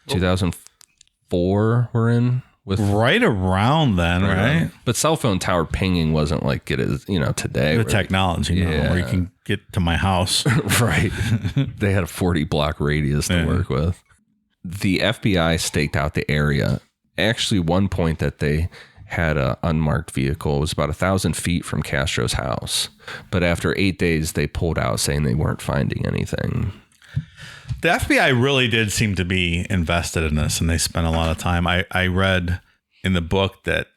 2004 we're in? With right around then, right? But cell phone tower pinging wasn't like it is, today. The technology, where you can get to my house. Right. They had a 40-block radius to work with. The FBI staked out the area. Actually, one point that they had an unmarked vehicle. It was about 1,000 feet from Castro's house. But after 8 days, they pulled out saying they weren't finding anything. The FBI really did seem to be invested in this, and they spent a lot of time. I read in the book that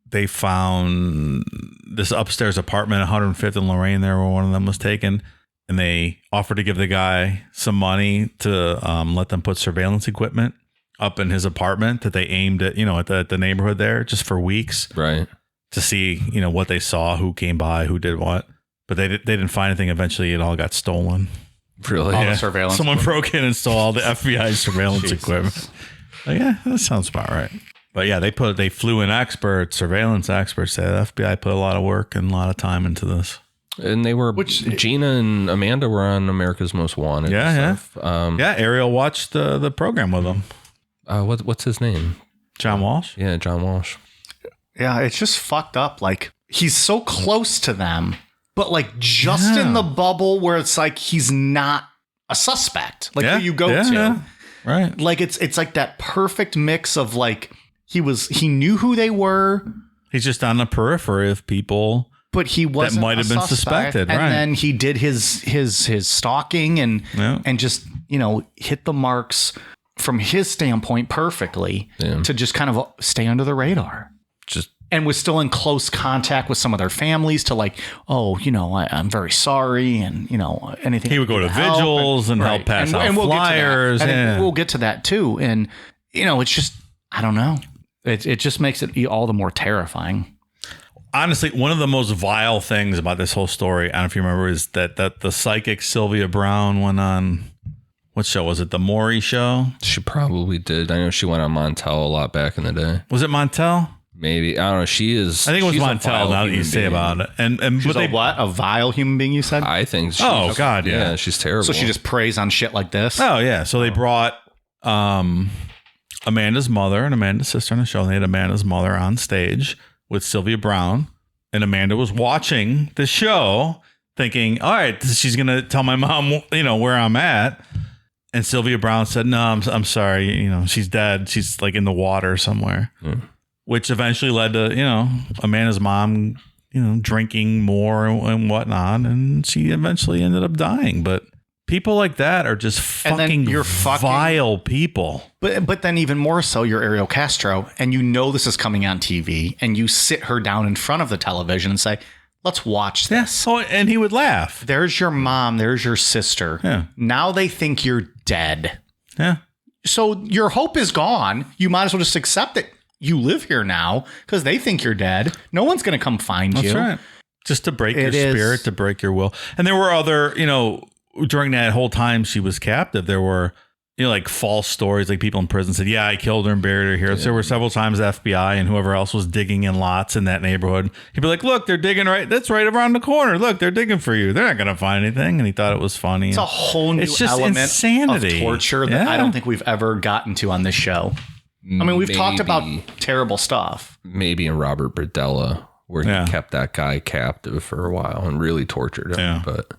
they found this upstairs apartment at 105th and Lorraine there where one of them was taken, and they offered to give the guy some money to let them put surveillance equipment up in his apartment that they aimed at, at the neighborhood there just for weeks. Right. To see, what they saw, who came by, who did what. But they didn't find anything. Eventually, it all got stolen. Really? All the surveillance. Someone broke in and stole all the FBI surveillance equipment. Yeah, that sounds about right. But yeah, they flew in experts, surveillance experts. The FBI put a lot of work and a lot of time into this. And they were, Gina and Amanda were on America's Most Wanted. Yeah, yeah. Ariel watched the program with them. What's his name? John Walsh? Yeah, John Walsh. Yeah, it's just fucked up. Like, he's so close to them, but like just in the bubble where it's like he's not a suspect. Like who you go to. Yeah. Right. Like it's like that perfect mix of like he knew who they were. He's just on the periphery of people. But he wasn't that might have been suspected, and right? And then he did his stalking and just hit the marks from his standpoint perfectly to just kind of stay under the radar. And was still in close contact with some of their families to like, oh, I'm very sorry. And, anything. He would go to vigils and help pass out flyers. And we'll get to that too. And, it's just, I don't know. It just makes it all the more terrifying. Honestly, one of the most vile things about this whole story, I don't know if you remember, is that the psychic Sylvia Brown went on, what show was it? The Maury show? She probably did. I know she went on Montel a lot back in the day. Was it Montel? Maybe. I don't know. She is. I think it was Montel now that you say about it. And she's a vile human being, you said? I think she's, God, yeah. She's terrible. So she just preys on shit like this? Oh, yeah. So they brought Amanda's mother and Amanda's sister on the show. And they had Amanda's mother on stage with Sylvia Brown. And Amanda was watching the show thinking, all right, she's going to tell my mom, where I'm at. And Sylvia Brown said, no, I'm sorry. She's dead. She's like in the water somewhere. Which eventually led to, Amanda's mom, drinking more and whatnot. And she eventually ended up dying. But people like that are just fucking vile people. But then even more so, you're Ariel Castro and this is coming on TV and you sit her down in front of the television and say, let's watch this. Yes. Oh, and he would laugh. There's your mom. There's your sister. Yeah. Now they think you're dead. Yeah. So your hope is gone. You might as well just accept it. You live here now because they think you're dead. No one's going to come find you. That's right. Just to break your spirit, to break your will. And there were other, during that whole time she was captive, there were, like false stories, like people in prison said, yeah, I killed her and buried her here. Yeah. So there were several times the FBI and whoever else was digging in lots in that neighborhood. He'd be like, look, they're digging that's right around the corner. Look, they're digging for you. They're not going to find anything. And he thought it was funny. It's a whole new element insanity. Of torture that I don't think we've ever gotten to on this show. I mean, we've talked about terrible stuff. Maybe in Robert Berdella, where he kept that guy captive for a while and really tortured him. Yeah. But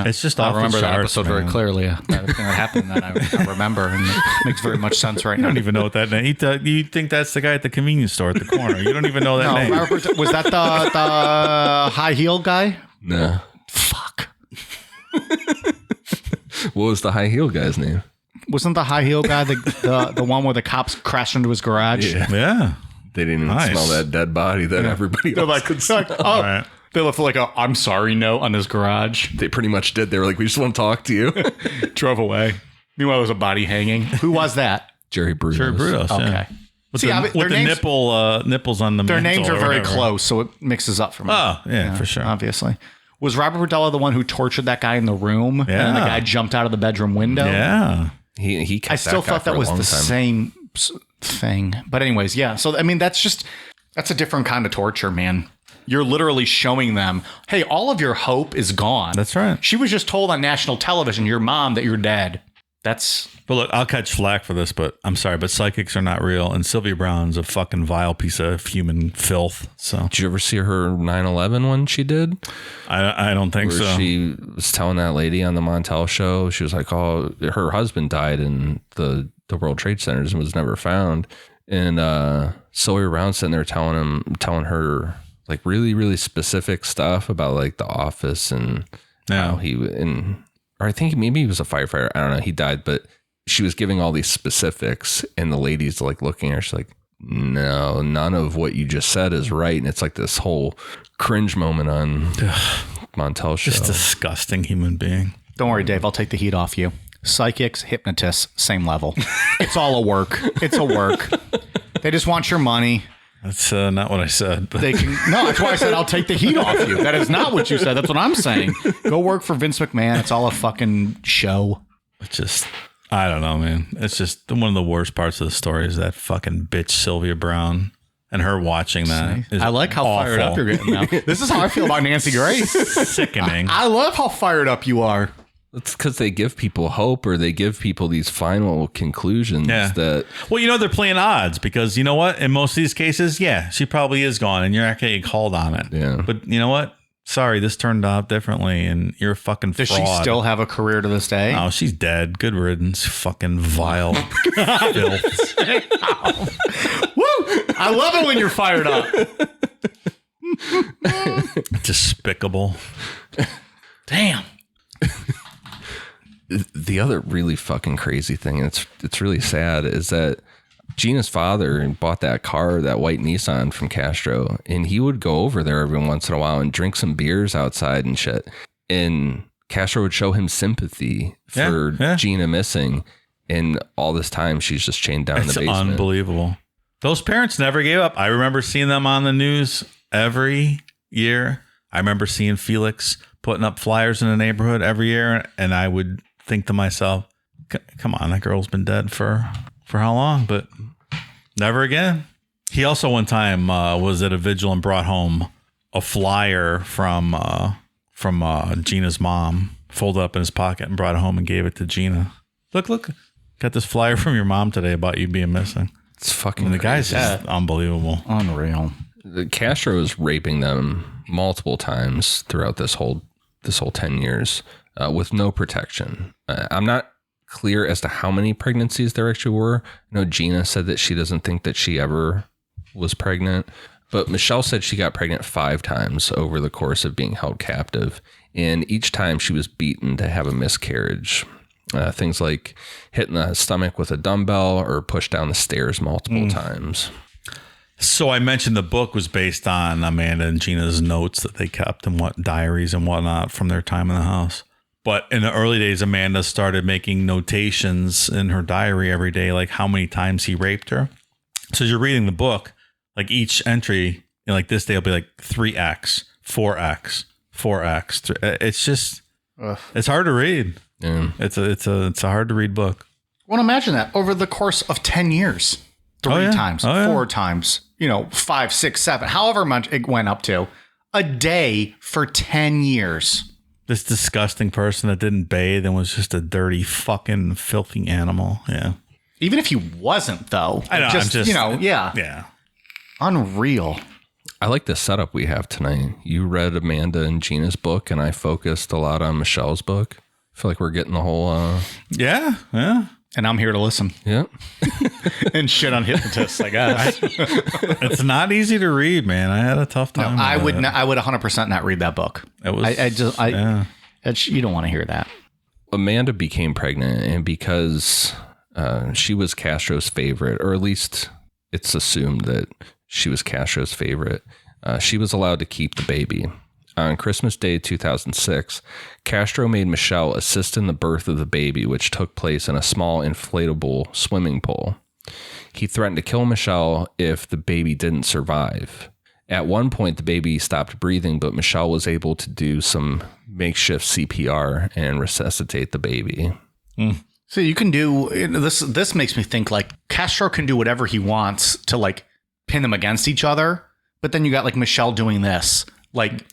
it's just I remember that charts, episode very clearly. That thing that happened that I remember, and it makes very much sense right now. You don't even know what that name. You think that's the guy at the convenience store at the corner. You don't even know that name. Was that the high heel guy? No. Fuck. What was the high heel guy's name? Wasn't the high heel guy the one where the cops crashed into his garage? Yeah. They didn't even smell that dead body that everybody else could smell. Right. They left like a "I'm sorry" note on his garage. They pretty much did. They were like, "We just want to talk to you." Drove away. Meanwhile, there was a body hanging. Who was that? Jerry Brudos. Jerry Brudos. Okay. Yeah. With the nipples on the their names are very whatever. close, so it mixes up for me. Oh, yeah, for sure. Obviously. Was Robert Berdella the one who tortured that guy in the room? Yeah. And then the guy jumped out of the bedroom window? Yeah. He kept I still thought that was the same thing. But anyways, yeah. So, I mean, that's a different kind of torture, man. You're literally showing them, hey, all of your hope is gone. That's right. She was just told on national television, your mom, that you're dead. But look, I'll catch flack for this, but I'm sorry, but psychics are not real. And Sylvia Brown's a fucking vile piece of human filth. So did you ever see her 9/11 one she did? I don't think so. She was telling that lady on the Montel show, she was like, oh, her husband died in the World Trade Centers and was never found. And Sylvia Brown sitting there telling her like really, really specific stuff about like the office and how or I think maybe he was a firefighter. I don't know. He died, but she was giving all these specifics and the lady's like looking at her. She's like, no, none of what you just said is right. And it's like this whole cringe moment on Montel show. Just disgusting human being. Don't worry, Dave. I'll take the heat off you. Psychics, hypnotists, same level. It's all a work. It's a work. They just want your money. That's not what I said. But. No, that's why I said I'll take the heat off you. That is not what you said. That's what I'm saying. Go work for Vince McMahon. It's all a fucking show. It's just, I don't know, man. It's just one of the worst parts of the story is that fucking bitch Sylvia Brown and her watching that. I like how awful. fired up you're getting now. This is how I feel about Nancy Grace. Sickening. I love how fired up you are. It's because they give people hope or they give people these final conclusions that... Well, they're playing odds because you know what? In most of these cases, she probably is gone and you're not getting called on it. Yeah. But you know what? Sorry, this turned out differently and you're a fucking fraud. Does she still have a career to this day? No, she's dead. Good riddance. Fucking vile filth. Woo! I love it when you're fired up. Despicable. Damn. The other really fucking crazy thing, and it's really sad, is that Gina's father bought that car, that white Nissan from Castro, and he would go over there every once in a while and drink some beers outside and shit. And Castro would show him sympathy for Gina missing. And all this time, she's just chained down in the basement. It's unbelievable. Those parents never gave up. I remember seeing them on the news every year. I remember seeing Felix putting up flyers in the neighborhood every year. And I would think to myself, come on, that girl's been dead for how long? But never again. He also one time was at a vigil and brought home a flyer from Gina's mom, folded up in his pocket and brought it home and gave it to Gina. Look, got this flyer from your mom today about you being missing. It's fucking the guy's just unbelievable. Unreal. Castro is raping them multiple times throughout this whole 10 years with no protection. I'm not clear as to how many pregnancies there actually were. I know Gina said that she doesn't think that she ever was pregnant, but Michelle said she got pregnant 5 times over the course of being held captive. And each time she was beaten to have a miscarriage. Things like hitting the stomach with a dumbbell or pushed down the stairs multiple times. So I mentioned the book was based on Amanda and Gina's notes that they kept and diaries and whatnot from their time in the house. But in the early days, Amanda started making notations in her diary every day, like how many times he raped her. So as you're reading the book, like each entry, like this day will be like 3x, 4x, 4x. It's just, it's hard to read. Yeah. It's a hard to read book. Well, imagine that over the course of 10 years, 3 times, 4 times, 5, 6, 7, however much it went up to a day for 10 years. This disgusting person that didn't bathe and was just a dirty, fucking filthy animal. Yeah. Even if he wasn't, though. I know. Yeah. Unreal. I like the setup we have tonight. You read Amanda and Gina's book, and I focused a lot on Michelle's book. I feel like we're getting the whole... Yeah. And I'm here to listen. Yeah. And shit on hypnotists, I guess. It's not easy to read, man. I had a tough time. No, I would 100% not read that book. It was, you don't want to hear that. Amanda became pregnant, and because she was Castro's favorite, or at least it's assumed that she was Castro's favorite, she was allowed to keep the baby. On Christmas Day 2006, Castro made Michelle assist in the birth of the baby, which took place in a small inflatable swimming pool. He threatened to kill Michelle if the baby didn't survive. At one point, the baby stopped breathing, but Michelle was able to do some makeshift CPR and resuscitate the baby. So you can do this. This makes me think like Castro can do whatever he wants to like pin them against each other. But then you got like Michelle doing this, like,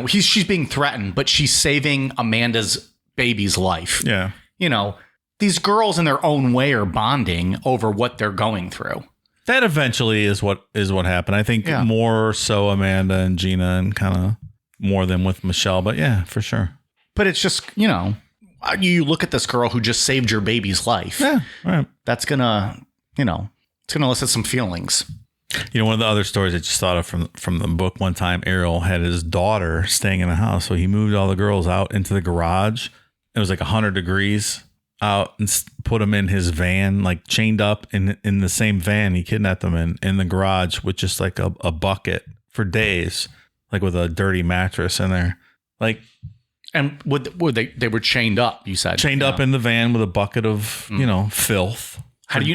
she's being threatened, but she's saving Amanda's baby's life. Yeah. These girls in their own way are bonding over what they're going through. That eventually is what happened. I think more so Amanda and Gina and kind of more than with Michelle, but yeah, for sure. But it's just, you look at this girl who just saved your baby's life. Yeah, right. That's gonna, it's gonna elicit some feelings. One of the other stories I just thought of from the book, one time Ariel had his daughter staying in the house. So he moved all the girls out into the garage. It was like 100 degrees out and put them in his van, like chained up in the same van. He kidnapped them in the garage with just like a bucket for days, like with a dirty mattress in there. Like, and they were chained up, you said? Chained up in the van with a bucket of, filth.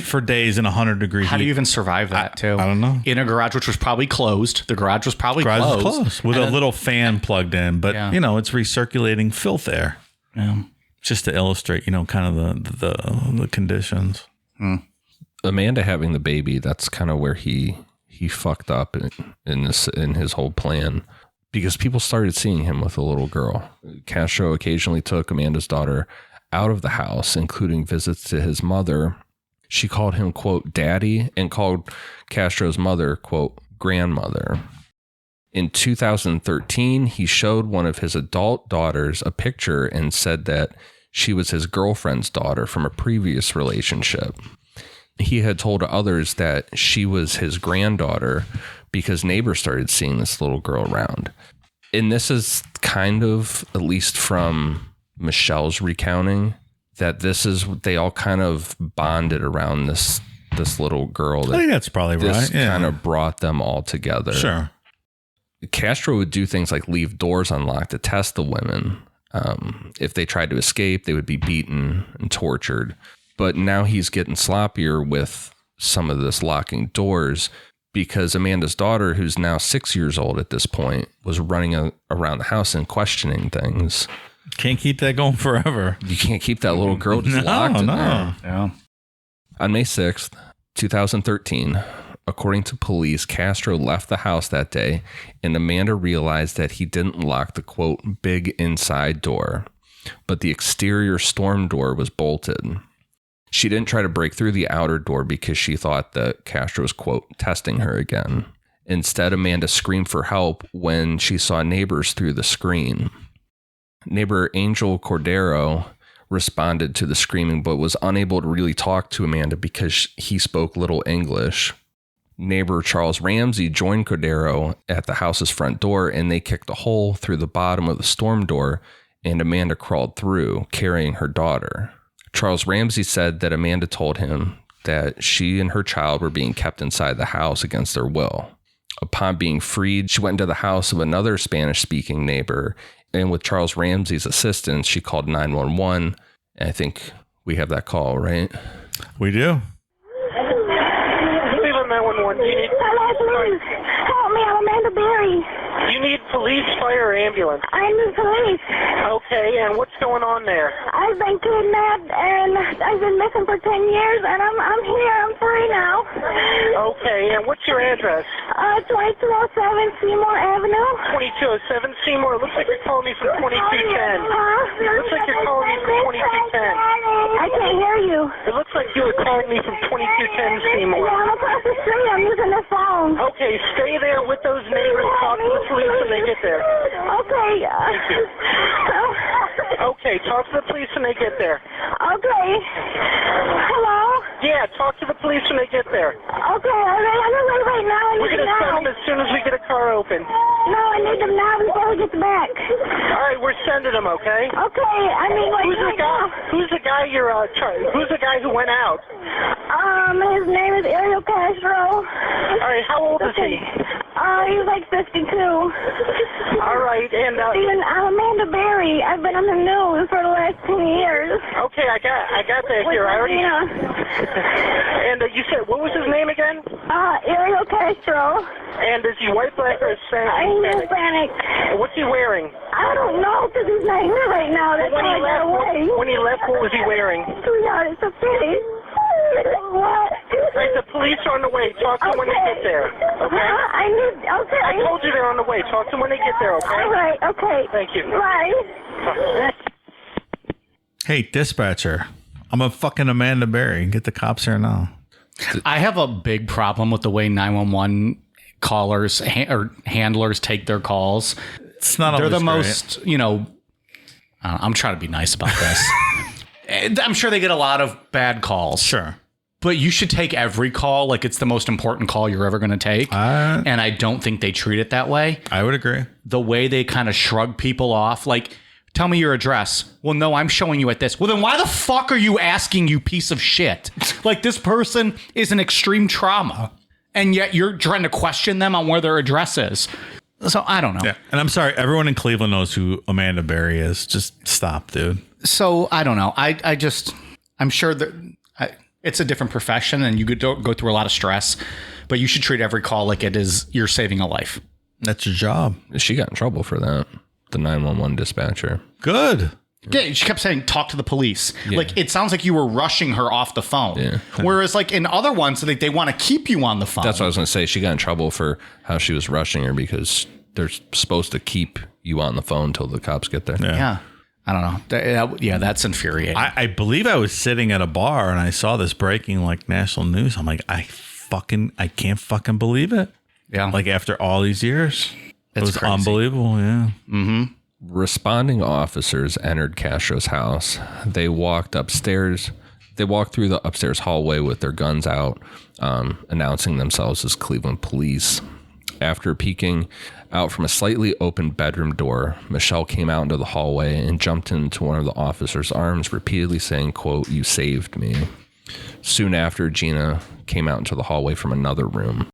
For days in 100 degrees. How do you even survive that too? I don't know. In a garage, which was probably closed. The garage was probably closed. With a little fan plugged in, but it's recirculating filth air. Yeah. Just to illustrate, kind of the conditions. Amanda having the baby, that's kind of where he fucked up in his whole plan, because people started seeing him with a little girl. Castro occasionally took Amanda's daughter out of the house, including visits to his mother. She called him, quote, daddy, and called Castro's mother, quote, grandmother. In 2013, he showed one of his adult daughters a picture and said that she was his girlfriend's daughter from a previous relationship. He had told others that she was his granddaughter because neighbors started seeing this little girl around. And this is kind of, at least from Michelle's recounting, that they all kind of bonded around this little girl. I think that's probably right. This Yeah. kind of brought them all together. Sure. Castro would do things like leave doors unlocked to test the women. If they tried to escape, they would be beaten and tortured. But now he's getting sloppier with some of this locking doors, because Amanda's daughter, who's now 6 years old at this point, was running around the house and questioning things. Can't keep that going forever. You can't keep that little girl just locked in there. Yeah. On May 6th, 2013, according to police, Castro left the house that day, and Amanda realized that he didn't lock the, quote, big inside door, but the exterior storm door was bolted. She didn't try to break through the outer door because she thought that Castro was, quote, testing her again. Instead, Amanda screamed for help when she saw neighbors through the screen. Neighbor Angel Cordero responded to the screaming, but was unable to really talk to Amanda because he spoke little English. Neighbor Charles Ramsey joined Cordero at the house's front door, and they kicked a hole through the bottom of the storm door, and Amanda crawled through, carrying her daughter. Charles Ramsey said that Amanda told him that she and her child were being kept inside the house against their will. Upon being freed, she went into the house of another Spanish-speaking neighbor, and with Charles Ramsey's assistance, she called 911. And I think we have that call, right? We do. Cleveland 911. Hello, please. Help me. I'm Amanda Berry. You need police, fire, or ambulance. I need police. Okay, and what's going on there? I've been kidnapped and I've been missing for 10 years, and I'm here. I'm free now. Okay, and what's your address? 2207 Seymour Avenue. 2207 Seymour. Looks like you're calling me from 2210. Looks like you're calling me from 2210. I can't hear you. It looks like you were calling me from 2210 Seymour. Yeah, I'm across the street. I'm using the phone. Okay, stay there with those neighbors. Talk to the police when they get there. Okay. Thank you. Okay, talk to the police when they get there. Okay. Hello? Yeah, talk to the police when they get there. Okay, all right. I'm going to wait right now. We're going to send them as soon as we get a car open. No, I need them now before we get back. All right, we're sending them, okay? Okay, I mean, like, Who's the guy who's the guy who went out? His name is Ariel Castro. All right, how old is he? He's like 52. All right, and Steven, I'm Amanda Berry. I've been on the news for the last 10 years. okay, I got that here. I already. And you said, what was his name again? Ariel Castro. And is he white, black, or Hispanic? He's Hispanic. What's he wearing? I don't know, because he's not here right now. That's When why I got away. when he left, what was he wearing? Sweetheart, it's a pity. What? Right, the police are on the way. Talk to them when they get there. Okay? Okay. I told you they're on the way. Talk to them when they get there, okay? All right, okay. Thank you. Bye. Hey, dispatcher. I'm a fucking Amanda Berry. Get the cops here now. I have a big problem with the way 911 callers or handlers take their calls. It's not They're always the great. most, I'm trying to be nice about this. I'm sure they get a lot of bad calls. Sure. But you should take every call like it's the most important call you're ever going to take. And I don't think they treat it that way. I would agree. The way they kind of shrug people off, like, tell me your address. Well, no, I'm showing you at this. Well, then why the fuck are you asking, you piece of shit? Like, this person is in extreme trauma, and yet you're trying to question them on where their address is. So I don't know. Yeah. And I'm sorry, everyone in Cleveland knows who Amanda Berry is. Just stop, dude. So I don't know. I'm sure that it's a different profession and you could go through a lot of stress, but you should treat every call like it is you're saving a life. That's your job. She got in trouble for that. The 911 dispatcher. Good. Yeah, she kept saying, talk to the police. Yeah. Like, it sounds like you were rushing her off the phone. Yeah. Whereas, like, in other ones, they want to keep you on the phone. That's what I was going to say. She got in trouble for how she was rushing her because they're supposed to keep you on the phone until the cops get there. Yeah. I don't know. Yeah, that's infuriating. I believe I was sitting at a bar and I saw this breaking, like, national news. I'm like, I can't fucking believe it. Yeah. Like, after all these years. It was crazy. Unbelievable, yeah. Mm-hmm. Responding officers entered Castro's house. They walked upstairs. They walked through the upstairs hallway with their guns out, announcing themselves as Cleveland police. After peeking out from a slightly open bedroom door, Michelle came out into the hallway and jumped into one of the officer's arms, repeatedly saying, quote, "You saved me." Soon after, Gina came out into the hallway from another room.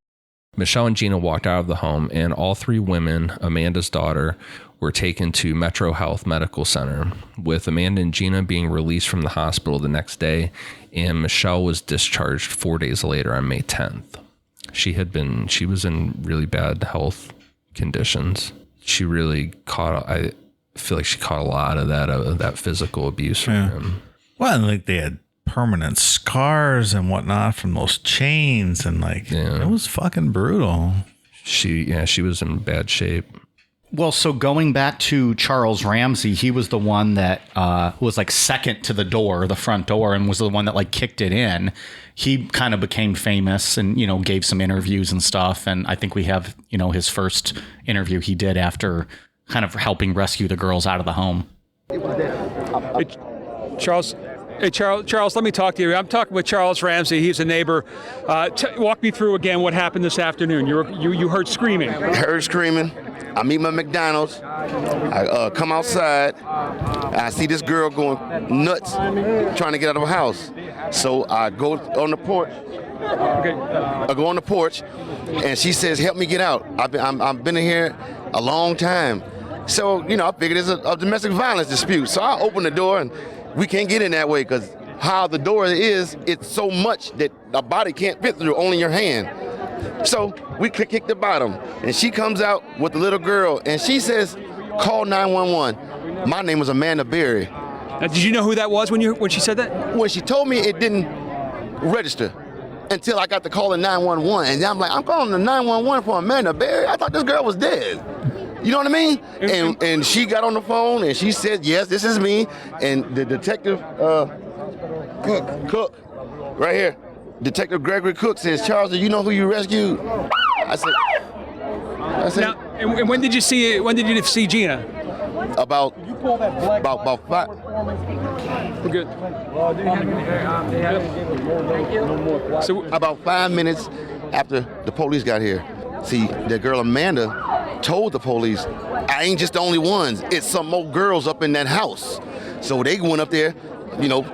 Michelle and Gina walked out of the home, and all three women, Amanda's daughter, were taken to Metro Health Medical Center, with Amanda and Gina being released from the hospital the next day, and Michelle was discharged 4 days later on May 10th. She was in really bad health conditions. She really I feel like she caught a lot of that physical abuse from him. Well, like they had permanent scars and whatnot from those chains, and it was fucking brutal. She was in bad shape. Well, so going back to Charles Ramsey, he was the one that was like second to the front door, and was the one that like kicked it in. He kind of became famous and, gave some interviews and stuff. And I think we have, his first interview he did after kind of helping rescue the girls out of the home. Charles, let me talk to you. I'm talking with Charles Ramsey. He's a neighbor. Walk me through again what happened this afternoon. You heard screaming. I heard screaming. I meet my McDonald's. I come outside. I see this girl going nuts, trying to get out of her house. So I go on the porch. Okay. I go on the porch, and she says, "Help me get out. I've been in here a long time." So I figured it's a domestic violence dispute. So I open the door, and we can't get in that way because how the door is, it's so much that a body can't fit through, only your hand. So we kick the bottom, and she comes out with the little girl, and she says, "Call 911. My name was Amanda Berry." Now, did you know who that was when she said that? When she told me, it didn't register until I got the call in 911, and I'm like, I'm calling the 911 for Amanda Berry? I thought this girl was dead. You know what I mean? And she got on the phone, and she said, "Yes, this is me." And the detective, Cook, right here, Detective Gregory Cook says, "Charles, do you know who you rescued?" I said. Now, and when did you see Gina? About 5. We're good. So about 5 minutes after the police got here. See, that girl Amanda told the police, "I ain't just the only ones. It's some more girls up in that house." So they went up there,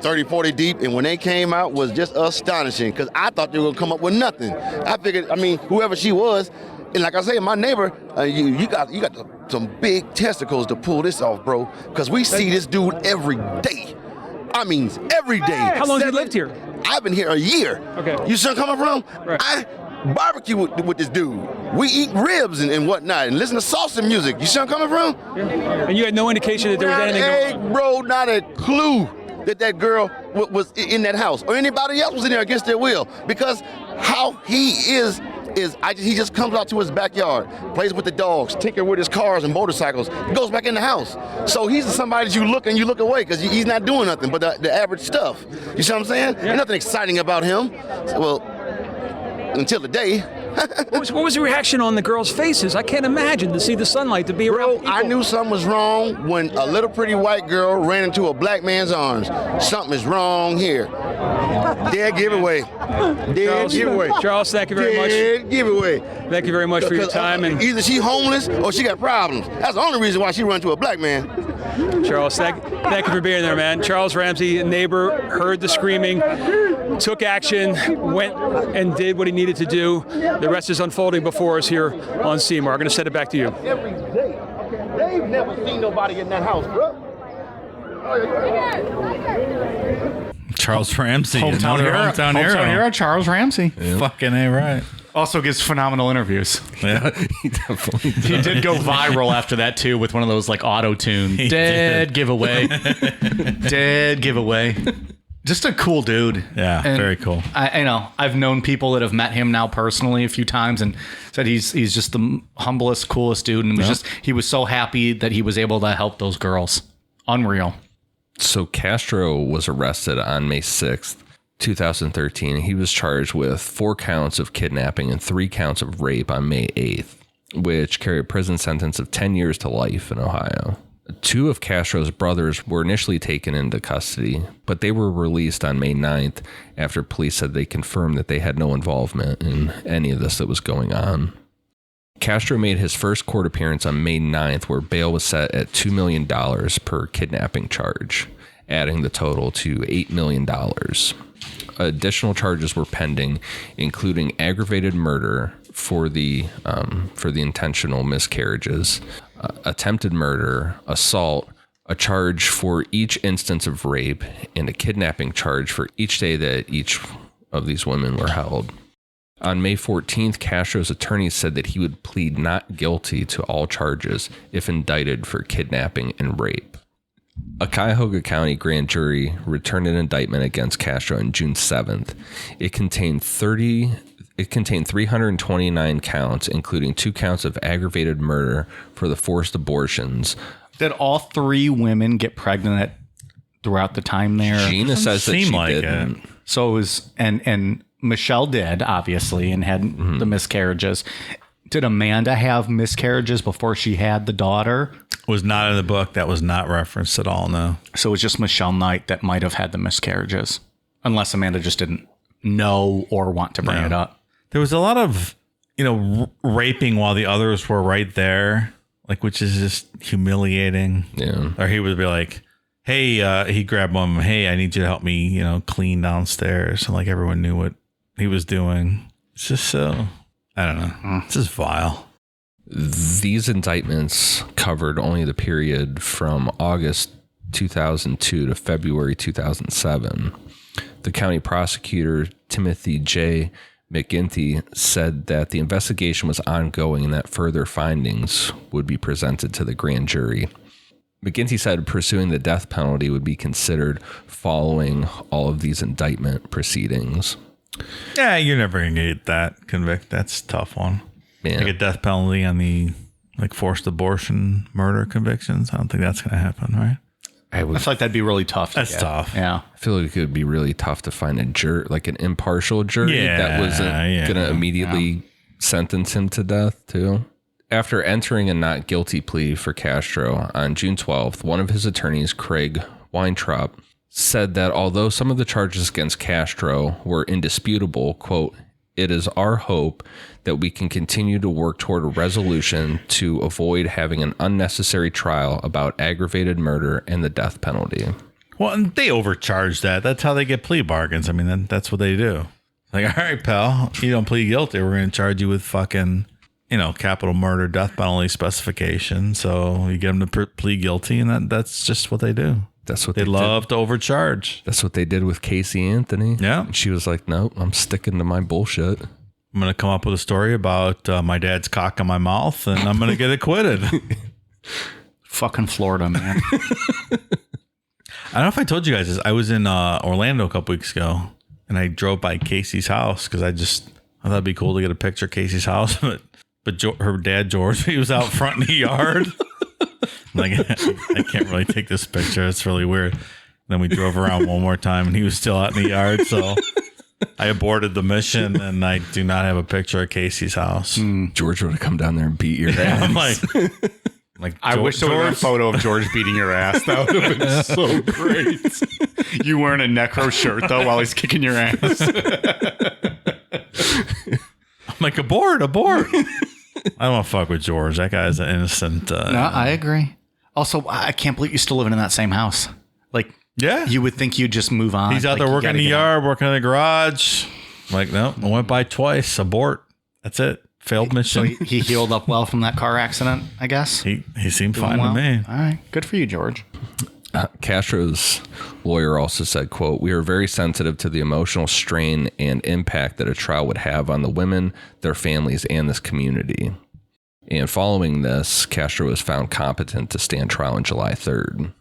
30, 40 deep, and when they came out was just astonishing because I thought they were gonna come up with nothing. I figured, whoever she was, and like I say, my neighbor, you got some big testicles to pull this off, bro, because we see this dude every day. Every day. How long have you lived here? I've been here a year. Okay. You see where I'm coming from? Right. I barbecue with this dude. We eat ribs and whatnot and listen to salsa music. You see where I'm coming from? Yeah. And you had no indication that there was anything going on? Bro, not a clue that girl was in that house or anybody else was in there against their will, because how he is he just comes out to his backyard, plays with the dogs, tinker with his cars and motorcycles, goes back in the house. So he's somebody that you look away because he's not doing nothing but the average stuff. You see what I'm saying? Yeah. There's nothing exciting about him. Well, until the day. What was the reaction on the girls' faces? I can't imagine to see the sunlight, to be around people. I knew something was wrong when a little pretty white girl ran into a black man's arms. Something is wrong here. Dead giveaway. Dead giveaway. Charles, thank you very much. Dead giveaway. Thank you very much for your time. And either she homeless or she got problems. That's the only reason why she run to a black man. Charles, thank you for being there, man. Charles Ramsey, a neighbor, heard the screaming, took action, went and did what he needed to do. The rest is unfolding before us here on Seymour. I'm going to send it back to you. Every day. They've never seen nobody in that house, bro. Charles Ramsey, Hometown hero, Charles Ramsey. Yeah. Fucking A right. Also gives phenomenal interviews. Yeah, He definitely does. He did go viral after that too, with one of those like auto-tune dead giveaway. Dead giveaway. Just a cool dude. Yeah, And very cool. I've known people that have met him now personally a few times and said he's just the humblest, coolest dude, and he was so happy that he was able to help those girls. Unreal. So Castro was arrested on May 6th, 2013. He was charged with 4 counts of kidnapping and 3 counts of rape on May 8th, which carry a prison sentence of 10 years to life in Ohio. 2 of Castro's brothers were initially taken into custody, but they were released on May 9th after police said they confirmed that they had no involvement in any of this that was going on. Castro made his first court appearance on May 9th, where bail was set at $2 million per kidnapping charge, adding the total to $8 million. Additional charges were pending, including aggravated murder for the intentional miscarriages, attempted murder, assault, a charge for each instance of rape, and a kidnapping charge for each day that each of these women were held. On May 14th, Castro's attorney said that he would plead not guilty to all charges if indicted for kidnapping and rape. A Cuyahoga County grand jury returned an indictment against Castro on June 7th. It contained 329 counts, including 2 counts of aggravated murder for the forced abortions. Did all 3 women get pregnant throughout the time there? Gina says that she didn't. So it was, and Michelle did, obviously, and had the miscarriages. Did Amanda have miscarriages before she had the daughter? Was not in the book. That was not referenced at all, no. So it was just Michelle Knight that might have had the miscarriages, unless Amanda just didn't know or want to bring it up. There was a lot of, raping while the others were right there, which is just humiliating. Yeah. Or he would be like, hey, he grabbed one, hey, I need you to help me, clean downstairs. And everyone knew what he was doing. It's just so, I don't know. It's just vile. These indictments covered only the period from August 2002 to February 2007. The county prosecutor, Timothy J. McGinty, said that the investigation was ongoing and that further findings would be presented to the grand jury. McGinty said pursuing the death penalty would be considered following all of these indictment proceedings. Yeah, you're never going to get that convict. That's a tough one. Yeah. A death penalty on the forced abortion murder convictions. I don't think that's going to happen, right? I feel like that'd be really tough. That's tough. Yeah. I feel like it would be really tough to find a jury, an impartial jury that wasn't going to immediately sentence him to death too. After entering a not guilty plea for Castro on June 12th, one of his attorneys, Craig Weintraub, said that although some of the charges against Castro were indisputable, quote, "It is our hope that we can continue to work toward a resolution to avoid having an unnecessary trial about aggravated murder and the death penalty." Well, and they overcharge that. That's how they get plea bargains. I mean, that's what they do. All right, pal, you don't plead guilty, we're going to charge you with fucking, capital murder, death penalty specification. So you get them to plead guilty, and that's just what they do. That's what they love to overcharge. That's what they did with Casey Anthony. Yeah. She was like, "Nope, I'm sticking to my bullshit. I'm going to come up with a story about my dad's cock in my mouth, and I'm going to get acquitted." Fucking Florida, man. I don't know if I told you guys this. I was in Orlando a couple weeks ago, and I drove by Casey's house because I thought it'd be cool to get a picture of Casey's house. But her dad, George, he was out front in the yard. I can't really take this picture. It's really weird. Then we drove around one more time, and he was still out in the yard. So I aborted the mission, and I do not have a picture of Casey's house. George would have come down there and beat your ass. I wish there was a photo of George beating your ass. That would have been so great. You wearing a necro shirt, though, while he's kicking your ass. I'm like, abort. I don't want to fuck with George. That guy's an innocent. No, I agree. Also, I can't believe you're still living in that same house. Yeah. You would think you'd just move on. He's out there working in the yard, working in the garage. No, I went by twice. Abort. That's it. Failed mission. So he healed up well from that car accident, I guess. He seemed fine to me. All right. Good for you, George. Castro's lawyer also said, quote, "We are very sensitive to the emotional strain and impact that a trial would have on the women, their families, and this community." And following this, Castro was found competent to stand trial on July 3rd.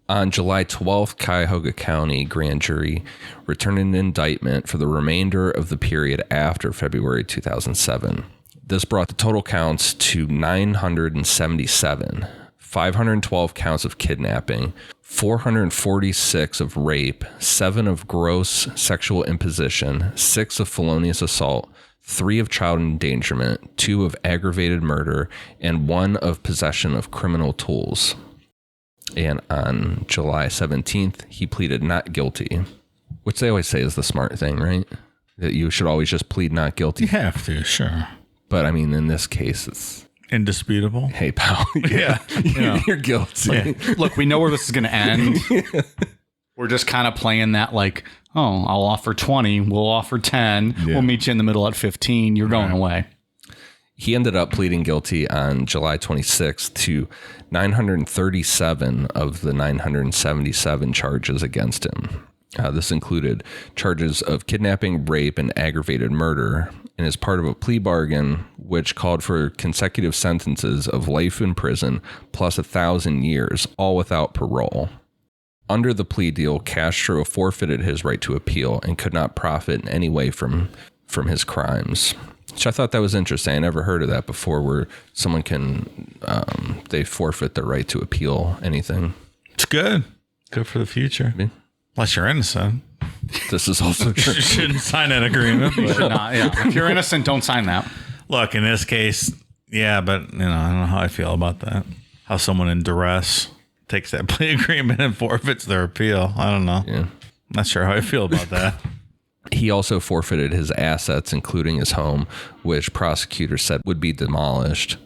On July 12th, Cuyahoga County grand jury returned an indictment for the remainder of the period after February 2007. This brought the total counts to 977. 512 counts of kidnapping, 446 of rape, 7 of gross sexual imposition, 6 of felonious assault, 3 of child endangerment, 2 of aggravated murder, and 1 of possession of criminal tools. And on July 17th, he pleaded not guilty, which they always say is the smart thing, right? That you should always just plead not guilty. You have to, sure. But I mean, in this case, it's indisputable. Hey, pal. Yeah. You're guilty. Yeah. Look, we know where this is going to end. We're just kind of playing that like, oh, I'll offer 20. We'll offer 10. Yeah. We'll meet you in the middle at 15. You're going away. He ended up pleading guilty on July 26th to 937 of the 977 charges against him. This included charges of kidnapping, rape, and aggravated murder, and is part of a plea bargain which called for consecutive sentences of life in prison plus 1,000 years, all without parole. Under the plea deal, Castro forfeited his right to appeal and could not profit in any way from his crimes. Which I thought that was interesting. I never heard of that before, where someone can they forfeit their right to appeal anything. It's good. Good for the future. Yeah. Unless you're innocent. This is also true. You shouldn't sign that agreement. You should not, yeah. If you're innocent, don't sign that. Look, in this case, yeah, but I don't know how I feel about that. How someone in duress takes that plea agreement and forfeits their appeal. I don't know. Yeah. Not sure how I feel about that. He also forfeited his assets, including his home, which prosecutors said would be demolished.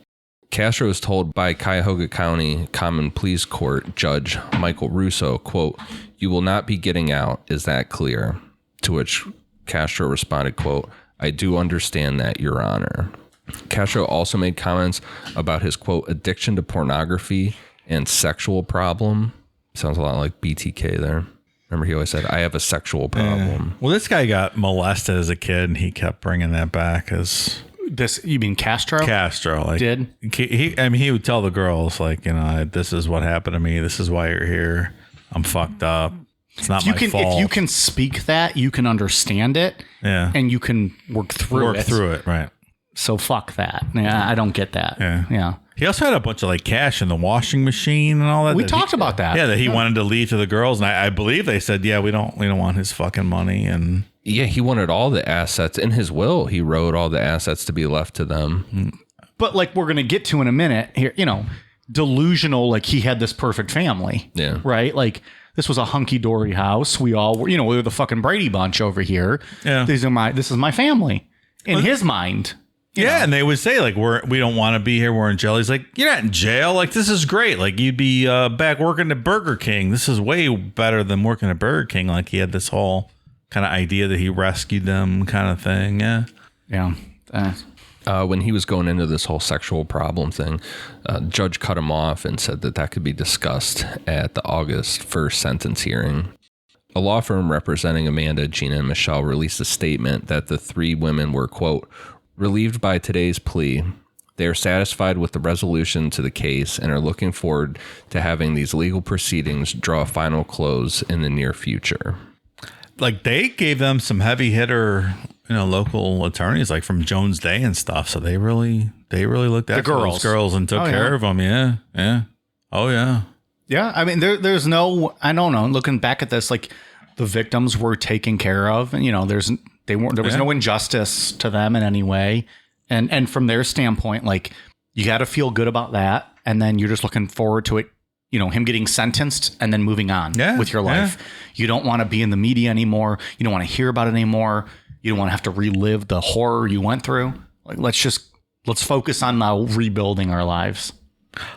Castro was told by Cuyahoga County Common Pleas Court Judge Michael Russo, quote, "You will not be getting out. Is that clear?" To which Castro responded, quote, "I do understand that, Your Honor." Castro also made comments about his, quote, addiction to pornography and sexual problem. Sounds a lot like BTK there. Remember, he always said, "I have a sexual problem." Well, this guy got molested as a kid, and he kept bringing that back as... You mean Castro? Castro. Like, did? He would tell the girls, like, this is what happened to me. This is why you're here. I'm fucked up. It's not my fault. If you can speak that, you can understand it. Yeah. And you can work through it. Right. So fuck that. Yeah, I don't get that. Yeah. He also had a bunch of like cash in the washing machine and all that. We talked about that. Yeah, that he wanted to leave to the girls, and I believe they said, yeah, we don't want his fucking money. And yeah, he wanted all the assets in his will. He wrote all the assets to be left to them. But like we're gonna get to in a minute here, delusional. Like he had this perfect family. Yeah. Right. Like this was a hunky dory house. We all were. We were the fucking Brady Bunch over here. Yeah. This is my family in his mind. Yeah, and they would say, like, we don't want to be here. We're in jail. He's like, you're not in jail. Like, this is great. Like, you'd be back working at Burger King. This is way better than working at Burger King. Like, he had this whole kind of idea that he rescued them kind of thing. Yeah. Yeah. When he was going into this whole sexual problem thing, judge cut him off and said that could be discussed at the August 1st sentence hearing. A law firm representing Amanda, Gina, and Michelle released a statement that the three women were, quote, relieved by today's plea. They are satisfied with the resolution to the case and are looking forward to having these legal proceedings draw a final close in the near future. Like they gave them some heavy hitter, local attorneys like from Jones Day and stuff. So they really looked at those girls and took care of them. Yeah. Yeah. Oh yeah. Yeah. I mean, there's no, I don't know. Looking back at this, like the victims were taken care of and, there was no injustice to them in any way. And from their standpoint, like you got to feel good about that. And then you're just looking forward to it, him getting sentenced and then moving on with your life. Yeah. You don't want to be in the media anymore. You don't want to hear about it anymore. You don't want to have to relive the horror you went through. Like, let's focus on now rebuilding our lives.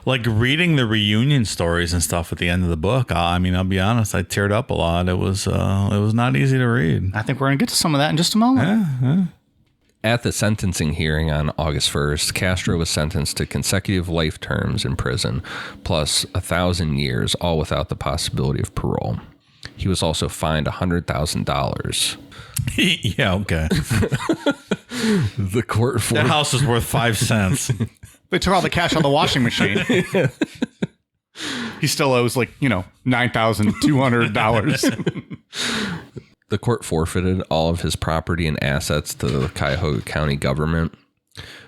Like reading the reunion stories and stuff at the end of the book. I'll be honest, I teared up a lot. It was not easy to read. I think we're going to get to some of that in just a moment. Yeah. At the sentencing hearing on August 1st, Castro was sentenced to consecutive life terms in prison, plus 1,000 years, all without the possibility of parole. He was also fined $100,000. Yeah, okay. The court for that house is worth 5 cents. They took all the cash on the washing machine. He still owes $9,200. The court forfeited all of his property and assets to the Cuyahoga County government.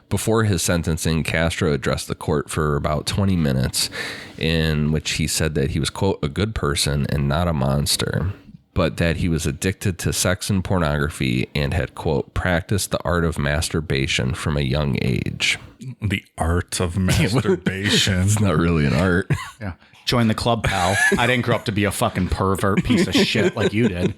Before his sentencing, Castro addressed the court for about 20 minutes, in which he said that he was, quote, a good person and not a monster, but that he was addicted to sex and pornography and had, quote, practiced the art of masturbation from a young age. The art of masturbation. It's not really an art. Yeah. Join the club, pal. I didn't grow up to be a fucking pervert piece of shit like you did.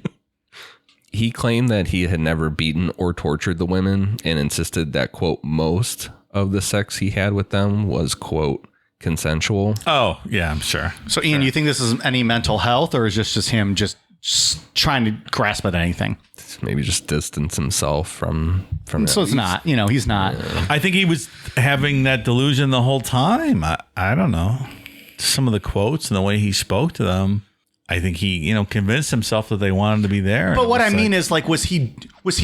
He claimed that he had never beaten or tortured the women and insisted that, quote, most of the sex he had with them was, quote, consensual. Oh, yeah, I'm sure. So, Ian, you think this is any mental health, or is this just him just trying to grasp at anything? Maybe just distance himself from So it's not, you know, he's not. I think he was having that delusion the whole time. I don't know. Some of the quotes and the way he spoke to them, I think he, you know, convinced himself that they wanted to be there. But what I mean is, like, was he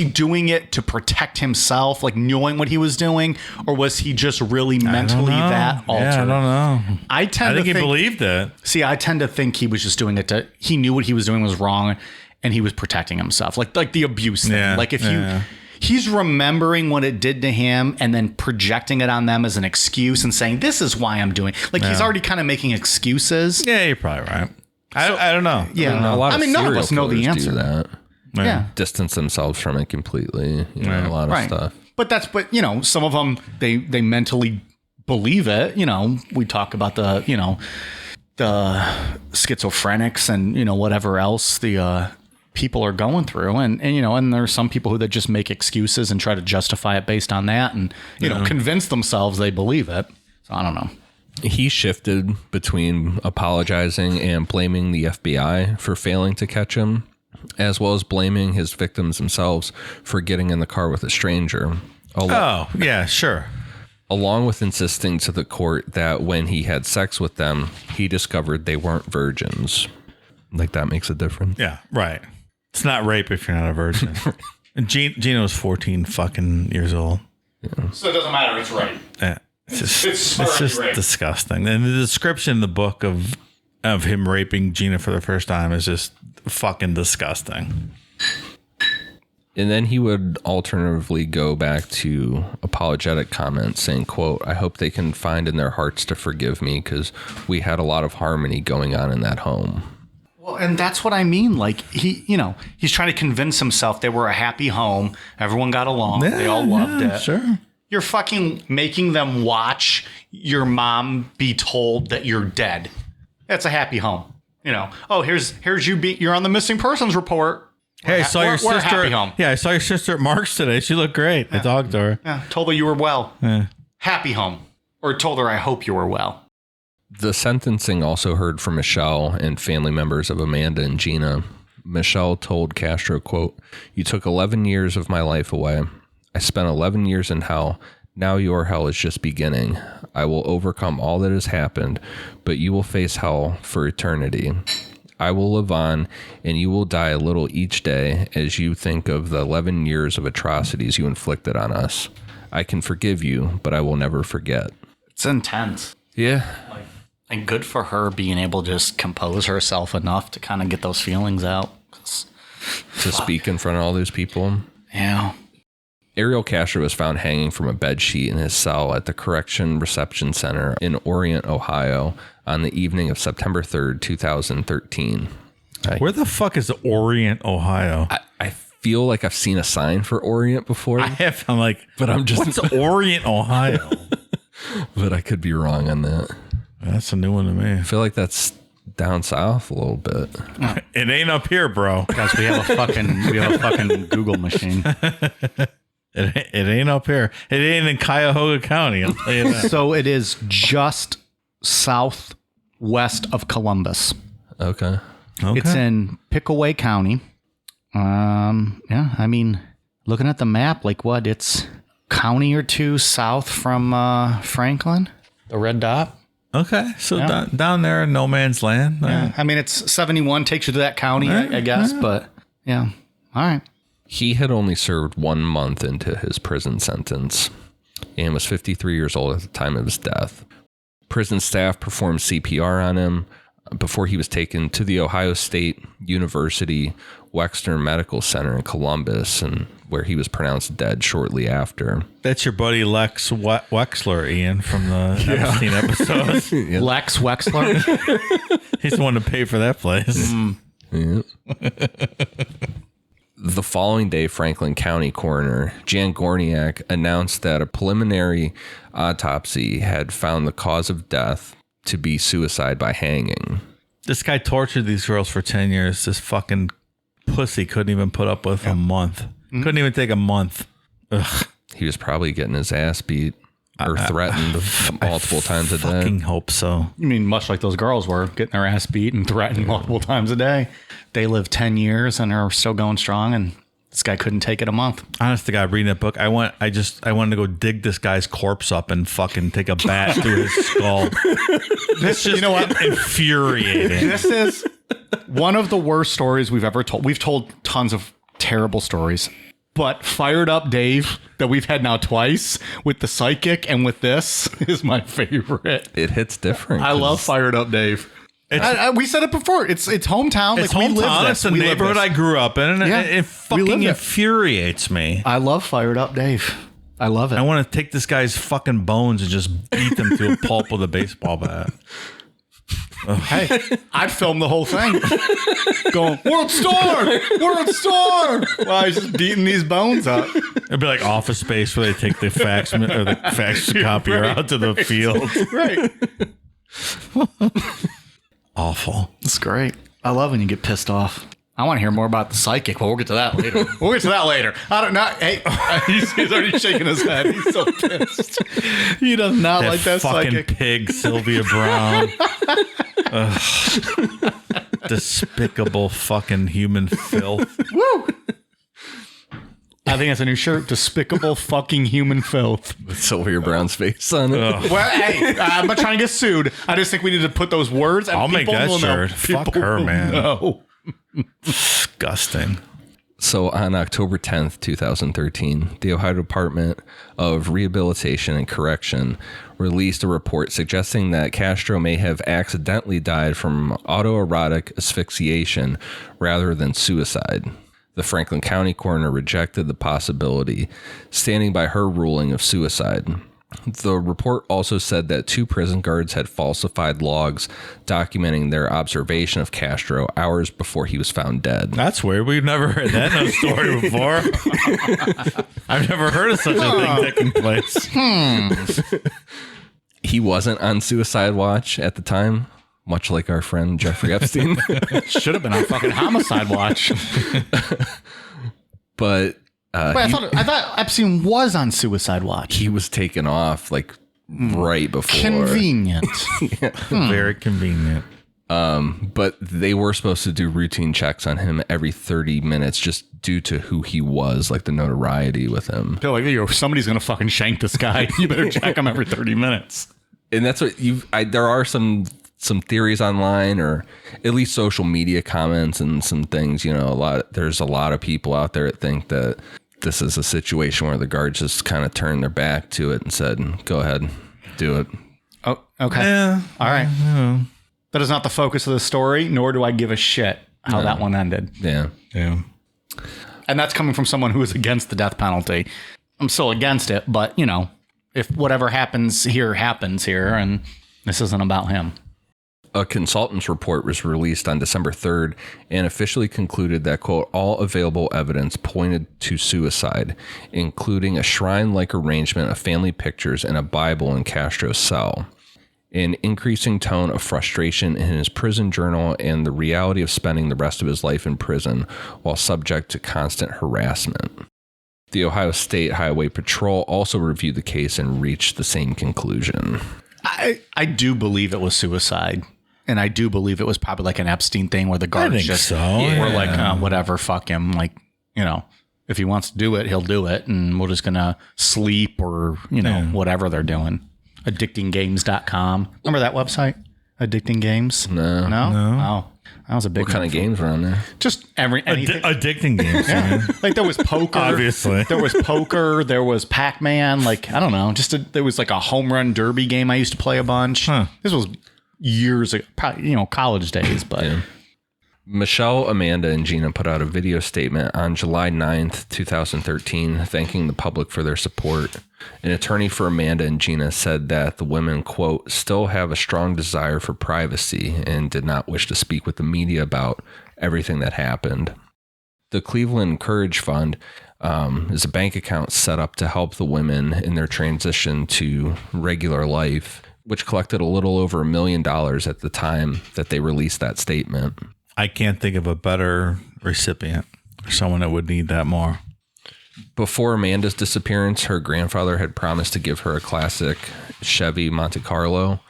doing it to protect himself, like knowing what he was doing, or was he just really mentally that altered? Yeah, I don't know. I think he believed it. See, I tend to think he was just doing it to. He knew what he was doing was wrong, and he was protecting himself, like the abuse thing. Yeah, like if he's remembering what it did to him and then projecting it on them as an excuse and saying, "This is why I'm doing." Like he's already kind of making excuses. Yeah, you're probably right. I don't know. Yeah, I mean, none of us know the answer. Do that. Yeah. Distance themselves from it completely. You know, a lot of stuff. But you know, some of them they mentally believe it. You know, we talk about the schizophrenics and, you know, whatever else the people are going through, and you know, and there are some people that just make excuses and try to justify it based on that, and you know, convince themselves they believe it. So I don't know. He shifted between apologizing and blaming the FBI for failing to catch him, as well as blaming his victims themselves for getting in the car with a stranger. Oh, yeah, sure. Along with insisting to the court that when he had sex with them, he discovered they weren't virgins. Like, that makes a difference. Yeah, right. It's not rape if you're not a virgin. And Gina was 14 fucking years old. Yeah. So it doesn't matter. It's rape. Yeah. It's just disgusting. And the description in the book of him raping Gina for the first time is just fucking disgusting. And then he would alternatively go back to apologetic comments saying, quote, "I hope they can find in their hearts to forgive me because we had a lot of harmony going on in that home." Well, and that's what I mean. Like, he's trying to convince himself they were a happy home. Everyone got along. Yeah, they all loved it. Sure. You're fucking making them watch your mom be told that you're dead. That's a happy home. You know, oh, here's you're on the missing persons report. Hey, I saw your sister. Happy home. Yeah, I saw your sister at Mark's today. She looked great. I talked to her. Yeah, told her you were well. Yeah. Happy home. Or told her I hope you were well. The sentencing also heard from Michelle and family members of Amanda and Gina. Michelle told Castro, quote, "You took 11 years of my life away. I spent 11 years in hell. Now your hell is just beginning. I will overcome all that has happened, but you will face hell for eternity. I will live on, and you will die a little each day as you think of the 11 years of atrocities you inflicted on us. I can forgive you, but I will never forget." It's intense. Yeah. And good for her being able to just compose herself enough to kind of get those feelings out. To speak in front of all those people. Yeah. Ariel Castro was found hanging from a bedsheet in his cell at the Correction Reception Center in Orient, Ohio, on the evening of September 3rd, 2013. Where the fuck is Orient, Ohio? I feel like I've seen a sign for Orient before. I have. I'm like, but I'm just... What's Orient, Ohio? But I could be wrong on that. That's a new one to me. I feel like that's down south a little bit. It ain't up here, bro. Guys, we have a fucking Google machine. It ain't up here. It ain't in Cuyahoga County. I'll tell you that. So it is just southwest of Columbus. Okay. It's in Pickaway County. Yeah, I mean, looking at the map, like what? It's county or two south from Franklin, the red dot. Okay, so down there in no man's land. Yeah. I mean, it's 71 takes you to that county, I guess, but yeah. All right. He had only served 1 month into his prison sentence and was 53 years old at the time of his death. Prison staff performed CPR on him before he was taken to the Ohio State University Wexner Medical Center in Columbus, and where he was pronounced dead shortly after. That's your buddy Lex Wexler, Ian, from the Epstein episodes. Yeah. Lex Wexler? He's the one to pay for that place. Yeah. The following day, Franklin County Coroner Jan Gorniak announced that a preliminary autopsy had found the cause of death to be suicide by hanging. This guy tortured these girls for 10 years. This fucking pussy couldn't even put up with a month. Mm-hmm. Couldn't even take a month. Ugh. He was probably getting his ass beat or threatened multiple times a day. I fucking hope so. You mean much like those girls were getting their ass beat and threatened multiple times a day. They lived 10 years and are still going strong, and this guy couldn't take it a month. Honest to God, reading that book, I wanted to go dig this guy's corpse up and fucking take a bat through his skull. This is, you know what? Infuriating. This is one of the worst stories we've ever told. We've told tons of terrible stories, but Fired Up Dave that we've had now twice with the psychic and with this is my favorite. It hits different. I love Fired Up Dave. We said it before. It's hometown. It's hometown. It's the neighborhood I grew up in, and it fucking infuriates me. I love Fired Up Dave. I love it. I want to take this guy's fucking bones and just beat them to a pulp with a baseball bat. Hey, I'd film the whole thing. Going, World Star! While he's just beating these bones up. It'd be like Office Space where they take the fax or the fax copier out to the field. Right. Awful. It's great. I love when you get pissed off. I want to hear more about the psychic, but we'll get to that later. I don't know. Hey, he's already shaking his head. He's so pissed. He does not like that fucking psychic. Pig, Sylvia Brown. Despicable fucking human filth. Woo! I think that's a new shirt. Despicable fucking human filth. With Sylvia Brown's face on it. Well, hey, I'm not trying to get sued. I just think we need to put those words. And I'll make that shirt. Fuck her, man. No. Disgusting. So on October 10th, 2013, the Ohio Department of Rehabilitation and Correction released a report suggesting that Castro may have accidentally died from autoerotic asphyxiation rather than suicide. The Franklin County coroner rejected the possibility, standing by her ruling of suicide. The report also said that 2 prison guards had falsified logs documenting their observation of Castro hours before he was found dead. That's weird. We've never heard that in a story before. I've never heard of such a thing taking place. He wasn't on suicide watch at the time, much like our friend Jeffrey Epstein. Should have been on fucking homicide watch. But wait, I thought Epstein was on suicide watch. He was taken off like right before. Convenient. Very convenient. But they were supposed to do routine checks on him every 30 minutes just due to who he was, like the notoriety with him. I feel like somebody's going to fucking shank this guy. You better check him every 30 minutes. And that's what there are some theories online, or at least social media comments and some things, there's a lot of people out there that think that this is a situation where the guards just kind of turned their back to it and said, go ahead, do it. Oh, okay. Yeah. All right. Yeah. That is not the focus of the story, nor do I give a shit how that one ended. Yeah. Yeah. And that's coming from someone who is against the death penalty. I'm still against it, but, if whatever happens here, and this isn't about him. A consultant's report was released on December 3rd and officially concluded that, quote, all available evidence pointed to suicide, including a shrine-like arrangement of family pictures and a Bible in Castro's cell, an increasing tone of frustration in his prison journal, and the reality of spending the rest of his life in prison while subject to constant harassment. The Ohio State Highway Patrol also reviewed the case and reached the same conclusion. I do believe it was suicide. And I do believe it was probably like an Epstein thing where the guards were like, whatever, fuck him. Like, if he wants to do it, he'll do it. And we're just going to sleep or, whatever they're doing. Addictinggames.com. Remember that website? Addicting Games? No. Oh, that was a big What kind of games were on there? Just anything. Addicting games. Yeah. Like there was poker. Obviously. There was poker. There was Pac-Man. Like, I don't know. There was like a home run derby game I used to play a bunch. Huh. This was years ago, probably, college days, but yeah. Michelle, Amanda, and Gina put out a video statement on July 9th, 2013, thanking the public for their support. An attorney for Amanda and Gina said that the women, quote, still have a strong desire for privacy and did not wish to speak with the media about everything that happened. The Cleveland Courage Fund is a bank account set up to help the women in their transition to regular life, which collected a little over $1 million at the time that they released that statement. I can't think of a better recipient or someone that would need that more. Before Amanda's disappearance, her grandfather had promised to give her a classic Chevy Monte Carlo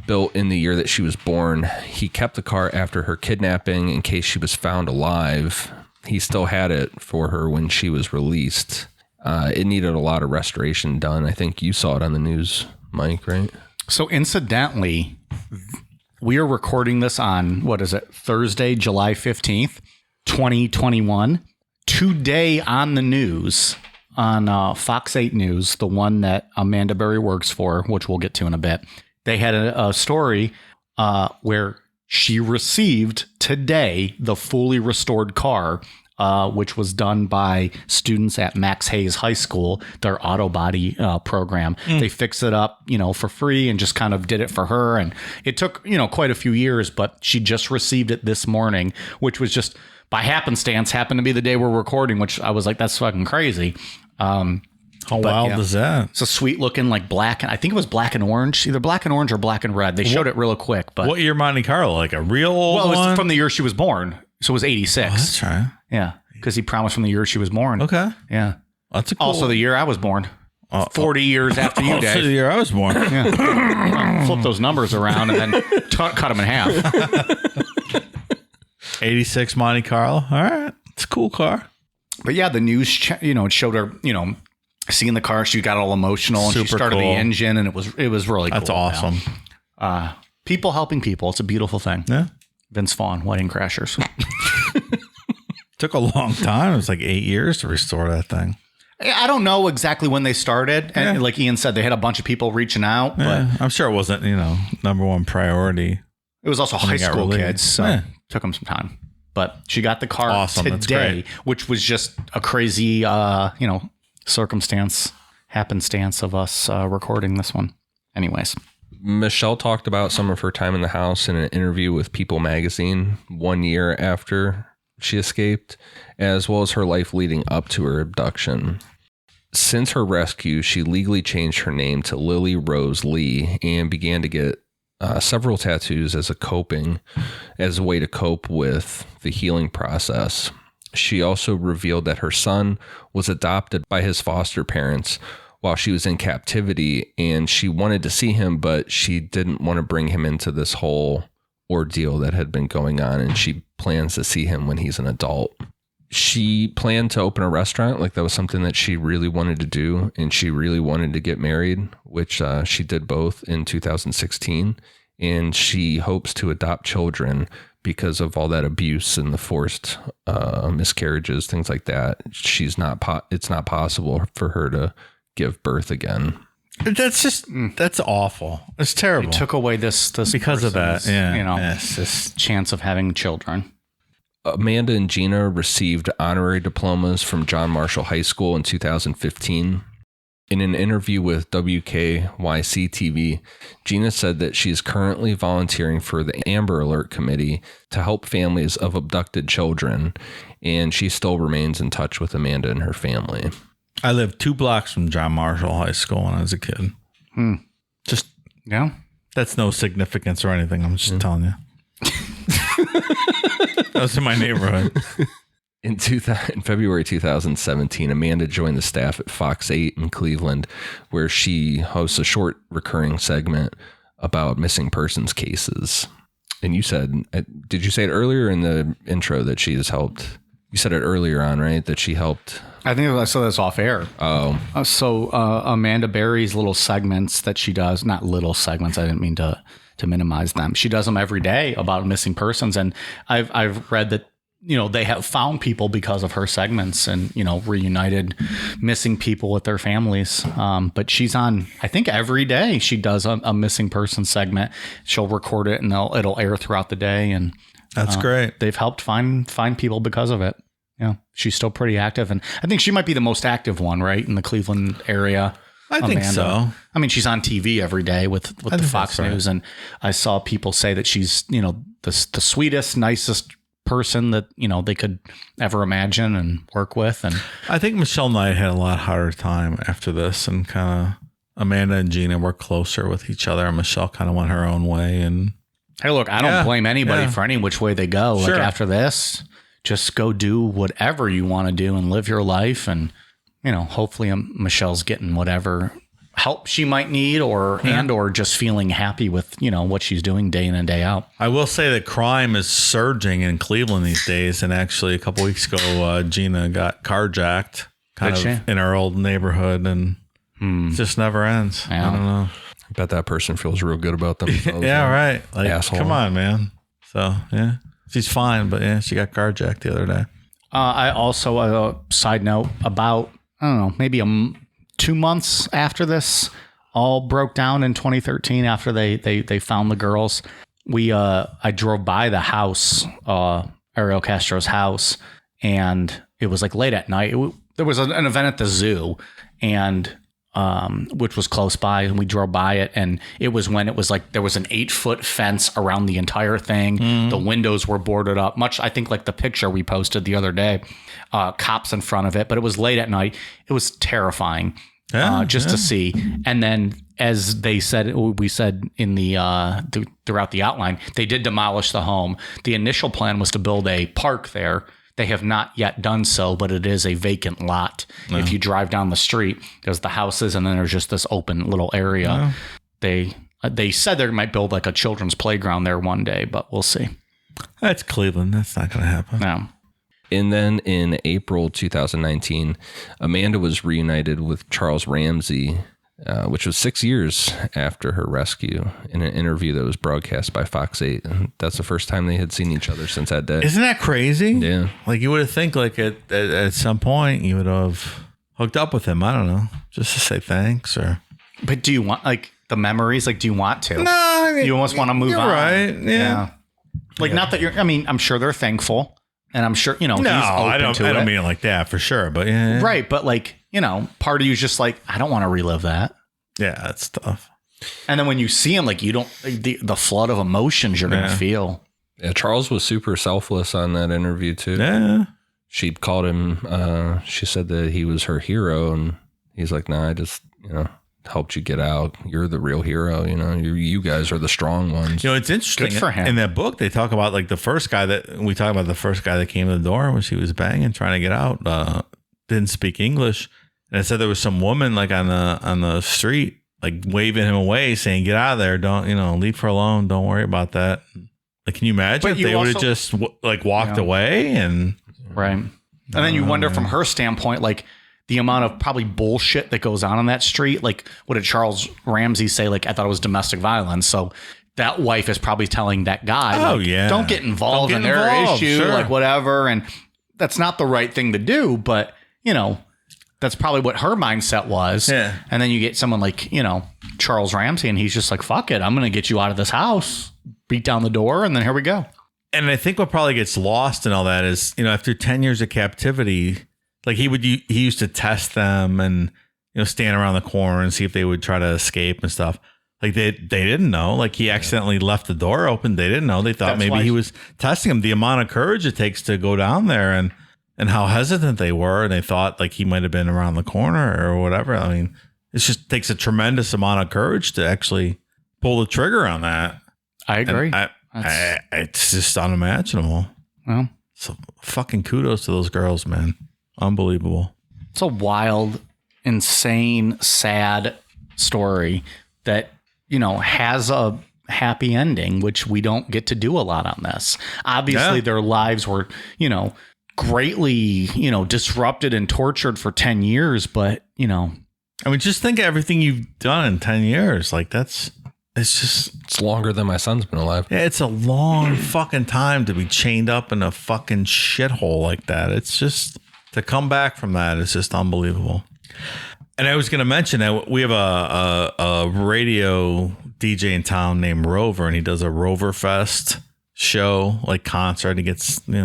built in the year that she was born. He kept the car after her kidnapping in case she was found alive. He still had it for her when she was released. It needed a lot of restoration done. I think you saw it on the news, Mike, right? So incidentally, we are recording this on, Thursday, July 15th, 2021. Today on the news, on Fox 8 News, the one that Amanda Berry works for, which we'll get to in a bit, they had a story where she received today the fully restored car, which was done by students at Max Hayes High School, their auto body program. They fixed it up, for free and just kind of did it for her. And it took, quite a few years, but she just received it this morning, which was just by happenstance happened to be the day we're recording, which I was like, that's fucking crazy. How wild is that? It's a sweet looking like black. I think it was black and orange, either black and orange or black and red. They showed it real quick. But what year Monte Carlo? Like a real old one? Well, it was from the year she was born. So it was 86. Oh, that's right. Yeah. Because he promised from the year she was born. Okay. Yeah. That's a cool. Also the year I was born. 40 years after you, Dave. Also the year I was born. Yeah. Flip those numbers around and then cut them in half. 86 Monte Carlo. All right. It's a cool car. But yeah, the news, it showed her, seeing the car. She got all emotional and she started the engine and it was really cool. That's awesome. People helping people. It's a beautiful thing. Yeah. Vince Vaughn, Wedding Crashers. Took a long time. It was like 8 years to restore that thing. I don't know exactly when they started. And like Ian said, they had a bunch of people reaching out. But I'm sure it wasn't, number one priority. It was also high school kids. So it took them some time. But she got the car today, which was just a crazy, happenstance of us recording this one. Anyways. Michelle talked about some of her time in the house in an interview with People magazine 1 year after she escaped, as well as her life leading up to her abduction. Since her rescue, she legally changed her name to Lily Rose Lee and began to get several tattoos as a way to cope with the healing process. She also revealed that her son was adopted by his foster parents while she was in captivity, and she wanted to see him, but she didn't want to bring him into this whole ordeal that had been going on, and she plans to see him when he's an adult. She planned to open a restaurant. Like that was something that she really wanted to do, and she really wanted to get married, which she did both in 2016, and she hopes to adopt children because of all that abuse and the forced miscarriages, things like that. It's not possible for her to give birth again. That's awful. It's terrible. They took away this because of that. Yeah. It's this chance of having children. Amanda and Gina received honorary diplomas from John Marshall High School in 2015. In an interview with WKYC TV, Gina said that she's currently volunteering for the Amber Alert Committee to help families of abducted children, and she still remains in touch with Amanda and her family. I lived 2 blocks from John Marshall High School when I was a kid. That's no significance or anything. I'm just telling you. That was in my neighborhood. In February 2017, Amanda joined the staff at Fox 8 in Cleveland, where she hosts a short recurring segment about missing persons cases. And you said, did you say it earlier in the intro that she has helped? You said it earlier on, right? That she helped. I think I saw this off air. Oh. So Amanda Berry's little segments that she does, not little segments, I didn't mean to minimize them. She does them every day about missing persons. And I've read that, they have found people because of her segments and, reunited missing people with their families. But she's on, I think every day she does a missing person segment. She'll record it and it'll air throughout the day. And that's great. They've helped find people because of it. Yeah, she's still pretty active, and I think she might be the most active one, right, in the Cleveland area. I think so. I mean, she's on TV every day with the Fox News, and I saw people say that she's, the sweetest, nicest person that they could ever imagine and work with. And I think Michelle and I had a lot harder time after this, and kind of Amanda and Gina were closer with each other, and Michelle kind of went her own way. And hey, look, I don't blame anybody for any which way they go. Sure. Like after this. just go do whatever you want to do and live your life. And, hopefully Michelle's getting whatever help she might need or just feeling happy with, what she's doing day in and day out. I will say that crime is surging in Cleveland these days. And actually a couple weeks ago, Gina got carjacked in our old neighborhood, and it just never ends. Yeah. I don't know. I bet that person feels real good about themselves. Yeah, right. Like, asshole. Come on, man. So, yeah, she's fine. But yeah, she got carjacked the other day. I also, side note, about, I don't know, maybe 2 months after this all broke down in 2013, after they found the girls, I drove by the house, Ariel Castro's house, and it was like late at night. There was an event at the zoo, and which was close by, and we drove by it, and it was when it was like there was an 8-foot fence around the entire thing. The windows were boarded up, much I think like the picture we posted the other day. Cops in front of it, but it was late at night. It was terrifying to see. And then, as we said in the throughout the outline, they did demolish the home. The initial plan was to build a park there. They have not yet done so, but it is a vacant lot. If you drive down the street, there's the houses, and then there's just this open little area. They said they might build like a children's playground there one day, but we'll see. That's Cleveland. That's not going to happen. No. And then in April 2019, Amanda was reunited with Charles Ramsey, which was 6 years after her rescue, in an interview that was broadcast by Fox 8. And that's the first time they had seen each other since that day. Isn't that crazy? Yeah. Like, you would have think like at some point you would have hooked up with him. I don't know, just to say thanks. Or. But do you want like the memories? Like, do you want to? No, I mean, you almost want to move on. Right? Yeah. Like, not that you're. I mean, I'm sure they're thankful, and I'm sure he's open I don't to mean it like that for sure. But yeah. Right, but like part of you is just like, I don't want to relive that. Yeah, that's tough. And then when you see him, like, you don't the flood of emotions you're gonna feel. Yeah, Charles was super selfless on that interview too. Yeah. She called him, she said that he was her hero, and he's like, nah, I just, helped you get out. You're the real hero, you guys are the strong ones. It's interesting. Good for him. In that book, they talk about like the first guy that came to the door when she was banging, trying to get out, didn't speak English. And it said there was some woman like on the street, like waving him away, saying, "Get out of there! Don't leave her alone. Don't worry about that." Like, can you imagine if they would have just walked away and right? And then you wonder from her standpoint, like the amount of probably bullshit that goes on that street. Like, what did Charles Ramsey say? Like, I thought it was domestic violence, so that wife is probably telling that guy, don't get involved in their issue, sure. like whatever. And that's not the right thing to do, but that's probably what her mindset was. Yeah. And then you get someone like, Charles Ramsey, and he's just like, fuck it, I'm going to get you out of this house, beat down the door, and then here we go. And I think what probably gets lost in all that is, after 10 years of captivity, like he used to test them and, stand around the corner and see if they would try to escape and stuff. Like they didn't know, like he accidentally left the door open. They didn't know. They thought maybe he was testing them. The amount of courage it takes to go down there and how hesitant they were. And they thought like he might've been around the corner or whatever. I mean, it just takes a tremendous amount of courage to actually pull the trigger on that. I agree. It's just unimaginable. Well, so fucking kudos to those girls, man. Unbelievable. It's a wild, insane, sad story that, has a happy ending, which we don't get to do a lot on this. Obviously, their lives were, greatly, disrupted and tortured for 10 years. But, I mean, just think of everything you've done in 10 years. Like it's longer than my son's been alive. Yeah, it's a long fucking time to be chained up in a fucking shithole like that. It's just, to come back from that is just unbelievable. And I was going to mention that we have a radio DJ in town named Rover, and he does a Rover Fest show, like concert. He gets, big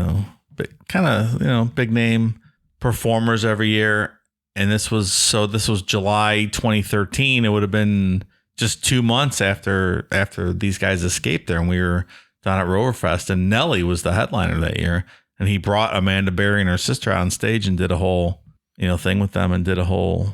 name performers every year. And this was July 2013. It would have been just 2 months after these guys escaped there, and we were down at Rover Fest, and Nelly was the headliner that year. And he brought Amanda Berry and her sister out on stage and did a whole, thing with them, and did a whole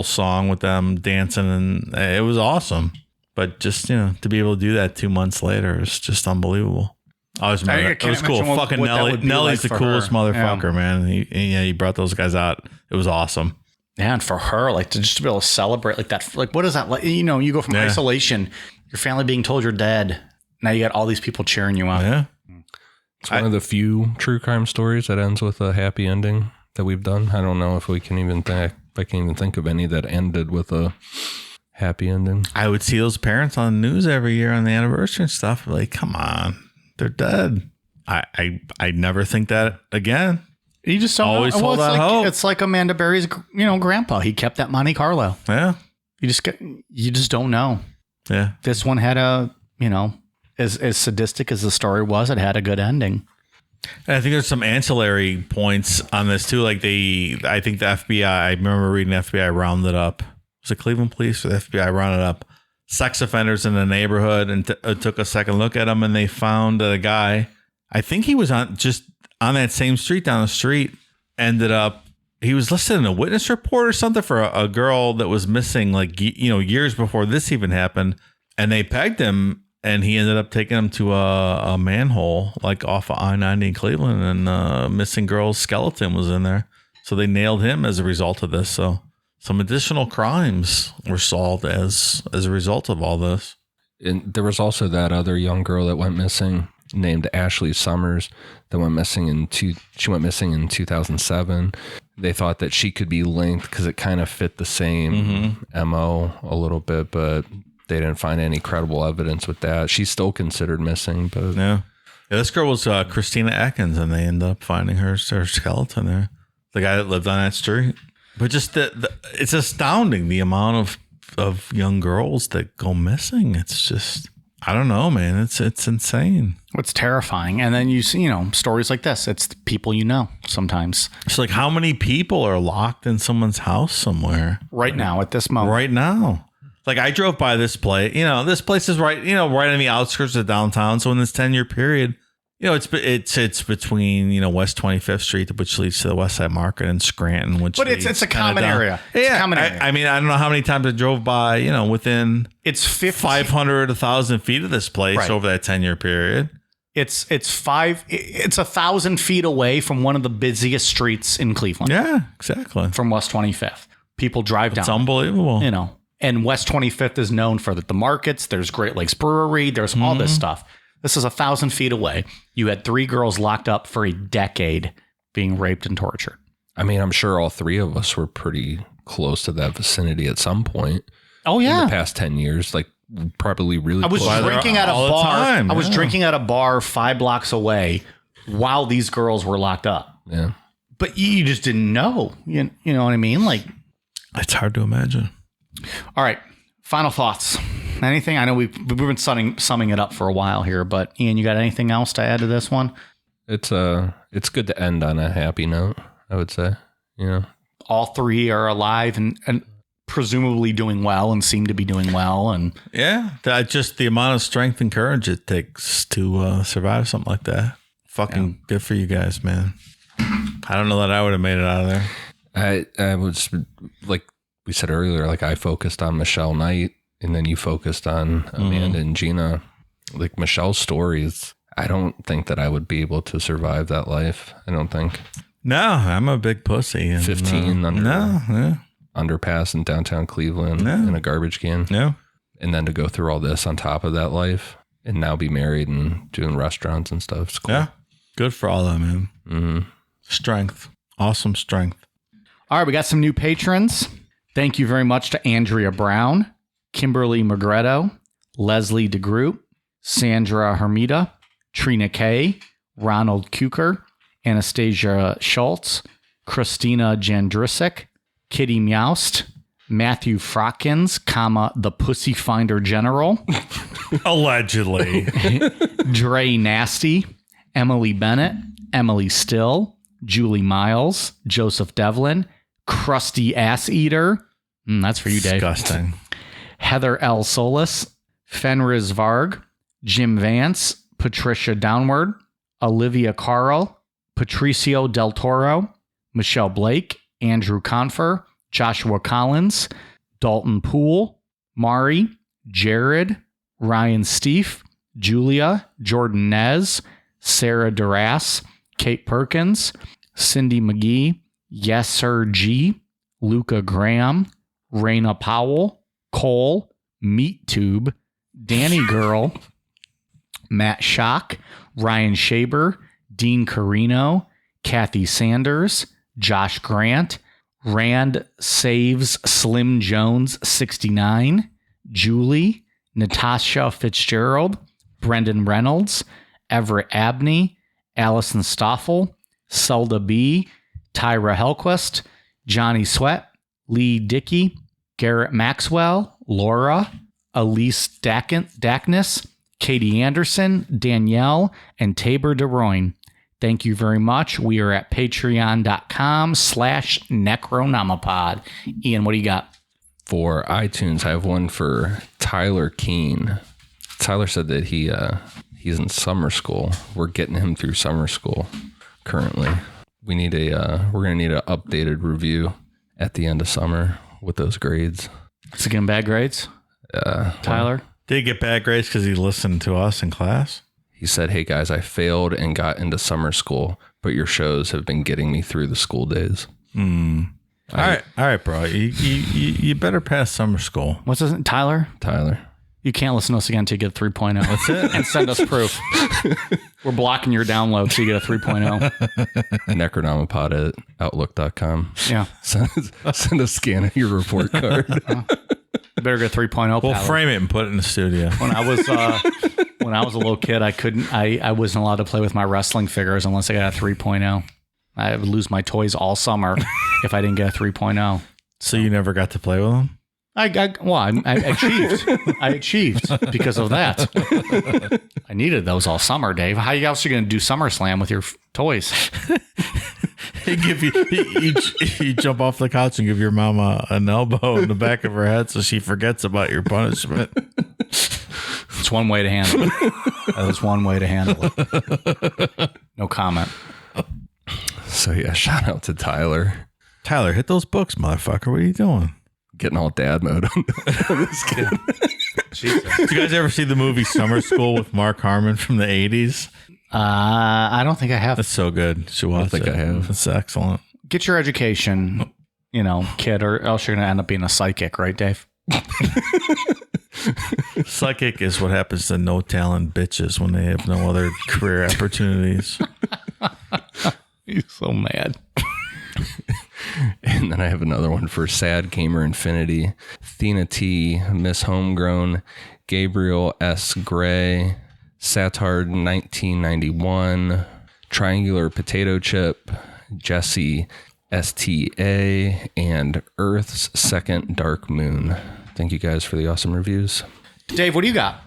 song with them dancing, and it was awesome. But just, to be able to do that 2 months later is just unbelievable. I always remember that. It was cool. Fucking Nelly's the coolest motherfucker, man. He brought those guys out. It was awesome. Yeah, and for her, like to just be able to celebrate like that, like what is that like? You know, you go from isolation, your family being told you're dead. Now you got all these people cheering you on. Yeah, it's one of the few true crime stories that ends with a happy ending that we've done. I don't know if we can even think. I can't even think of any that ended with a happy ending. I would see those parents on the news every year on the anniversary and stuff. Like, come on, they're dead. I never think that again. You just don't always hold out hope. It's like Amanda Berry's, grandpa. He kept that Monte Carlo. Yeah. You just don't know. Yeah. This one had a, as sadistic as the story was, it had a good ending. And I think there's some ancillary points on this too. Like I think the FBI, I remember reading the FBI rounded up. Was it Cleveland Police or the FBI rounded up sex offenders in the neighborhood and took a second look at them, and they found a guy. I think he was on that same street down the street. Ended up, he was listed in a witness report or something for a girl that was missing, like years before this even happened, and they pegged him. And he ended up taking him to a manhole, like off of I-90 in Cleveland, and missing girl's skeleton was in there. So they nailed him as a result of this. So some additional crimes were solved as a result of all this. And there was also that other young girl that went missing, named Ashley Summers, that went missing she went missing in 2007. They thought that she could be linked because it kind of fit the same MO a little bit, but they didn't find any credible evidence with that. She's still considered missing, but yeah, this girl was Christina Atkins, and they ended up finding her skeleton there. The guy that lived on that street. But just it's astounding the amount of young girls that go missing. It's just, I don't know, man. It's insane. It's terrifying. And then you see, stories like this. It's the people sometimes. It's like, how many people are locked in someone's house somewhere right now at this moment? Right now. Like, I drove by this place. This place is right on the outskirts of downtown. So in this 10-year period, it's between West 25th Street, which leads to the Westside Market, and Scranton, which it's a common area. Yeah, a common area. I mean, I don't know how many times I drove by. Within 500, 1,000 feet of this place over that 10-year period. It's 1,000 feet away from one of the busiest streets in Cleveland. Yeah, exactly. From West 25th, people drive down. It's unbelievable. And West 25th is known for the markets. There's Great Lakes Brewery. There's all this stuff. This is 1,000 feet away. You had 3 girls locked up for a decade being raped and tortured. I mean, I'm sure all 3 of us were pretty close to that vicinity at some point. Oh, yeah. In the past 10 years, like probably really I was close. drinking at a bar. I was drinking at a bar 5 blocks away while these girls were locked up. Yeah. But you just didn't know. You know what I mean? Like, it's hard to imagine. All right. Final thoughts. Anything? I know we've been summing it up for a while here, but Ian, you got anything else to add to this one? It's good to end on a happy note, I would say. All 3 are alive and presumably doing well and seem to be doing well. And yeah, just the amount of strength and courage it takes to survive something like that. Fucking good for you guys, man. I don't know that I would have made it out of there. I was like we said earlier, like I focused on Michelle Knight, and then you focused on Amanda and Gina. Like Michelle's stories, I don't think that I would be able to survive that life. I don't think. No, I'm a big pussy. And, 15 underpass in downtown Cleveland in a garbage can. No. And then to go through all this on top of that life and now be married and doing restaurants and stuff. It's cool. Yeah. Good for all that, man. Mm-hmm. Strength. Awesome strength. All right. We got some new patrons. Thank you very much to Andrea Brown, Kimberly Magretto, Leslie DeGroot, Sandra Hermida, Trina Kay, Ronald Kuker, Anastasia Schultz, Christina Jandrisic, Kitty Meowst, Matthew Frockins, the Pussy Finder General. Allegedly. Dre Nasty, Emily Bennett, Emily Still, Julie Miles, Joseph Devlin, Crusty Ass Eater. That's for you, Dave. Disgusting. Heather L. Solis, Fenriz Varg, Jim Vance, Patricia Downward, Olivia Carl, Patricio Del Toro, Michelle Blake, Andrew Confer, Joshua Collins, Dalton Poole, Mari, Jared, Ryan Steef, Julia, Jordan Nez, Sarah Duras, Kate Perkins, Cindy McGee, Yes Sir G, Luca Graham, Raina Powell, Cole, Meat Tube, Danny Girl, Matt Schock, Ryan Shaber, Dean Carino, Kathy Sanders, Josh Grant, Rand Saves Slim Jones 69, Julie, Natasha Fitzgerald, Brendan Reynolds, Everett Abney, Allison Stoffel, Selda B, Tyra Helquist, Johnny Sweat, Lee Dickey, Garrett Maxwell, Laura, Elise Dackness, Katie Anderson, Danielle, and Tabor DeRoyne. Thank you very much. We are at patreon.com/Necronomipod. Ian, what do you got? For iTunes, I have one for Tyler Keene. Tyler said that he's in summer school. We're getting him through summer school currently. We're going to need an updated review at the end of summer with those grades. Is he getting bad grades? Tyler? Did he get bad grades because he listened to us in class? He said, "Hey guys, I failed and got into summer school, but your shows have been getting me through the school days." All right, bro. You better pass summer school. What's his name? Tyler? Tyler. You can't listen to us again until you get a 3.0. That's it. And send us proof. We're blocking your download so you get a 3.0. Necronomipod at outlook.com. Yeah. Send a scan of your report card. You better get 3.0. We'll frame it and put it in the studio. When I was a little kid, I wasn't allowed to play with my wrestling figures unless I got a 3.0. I would lose my toys all summer if I didn't get a 3.0. So you never got to play with them? I achieved. I achieved because of that. I needed those all summer, Dave. How else are you going to do SummerSlam with your toys? You jump off the couch and give your mama an elbow in the back of her head so she forgets about your punishment. It's one way to handle it. That is one way to handle it. No comment. So yeah, shout out to Tyler. Tyler, hit those books, motherfucker. What are you doing? Getting all dad mode on this kid. Did you guys ever see the movie Summer School with Mark Harmon from the 80s? I don't think I have. That's so good. You should watch it. I have. It's excellent. Get your education, kid, or else you're going to end up being a psychic, right, Dave? Psychic is what happens to no talent bitches when they have no other career opportunities. He's so mad. And then I have another one for Sad Gamer Infinity, Thena T, Miss Homegrown, Gabriel S. Gray, Satard 1991, Triangular Potato Chip, Jesse STA, and Earth's Second Dark Moon. Thank you guys for the awesome reviews. Dave, what do you got?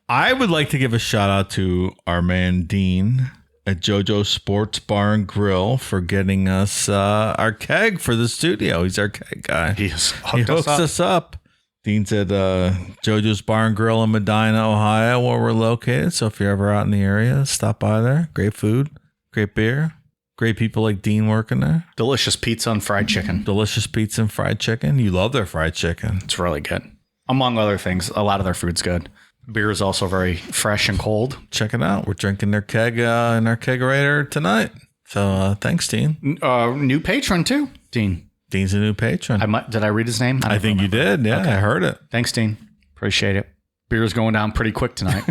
I would like to give a shout out to our man Dean at JoJo Sports Bar and Grill for getting us our keg for the studio. He's our keg guy. He hooks us up. Dean's at JoJo's Bar and Grill in Medina, Ohio, where we're located. So if you're ever out in the area, stop by there. Great food, great beer, great people like Dean working there. Delicious pizza and fried chicken. Delicious pizza and fried chicken. You love their fried chicken. It's really good. Among other things, a lot of their food's good. Beer is also very fresh and cold. Check it out. We're drinking their keg in our kegerator tonight. So thanks, Dean. New patron too, Dean. Dean's a new patron. Did I read his name? I think you did. Yeah, okay. I heard it. Thanks, Dean. Appreciate it. Beer's going down pretty quick tonight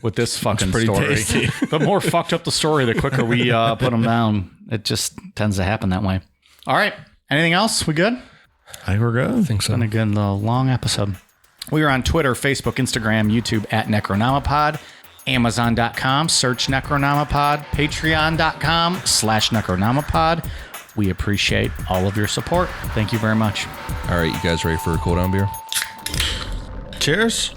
with this fucking story. Tasty. The more fucked up the story, the quicker we put them down. It just tends to happen that way. All right. Anything else? We good? I think we're good. I think so. It's been a good long episode. We are on Twitter, Facebook, Instagram, YouTube at Necronomipod, Amazon.com, search Necronomipod, Patreon.com/Necronomipod. We appreciate all of your support. Thank you very much. All right, you guys ready for a cool down beer? Cheers.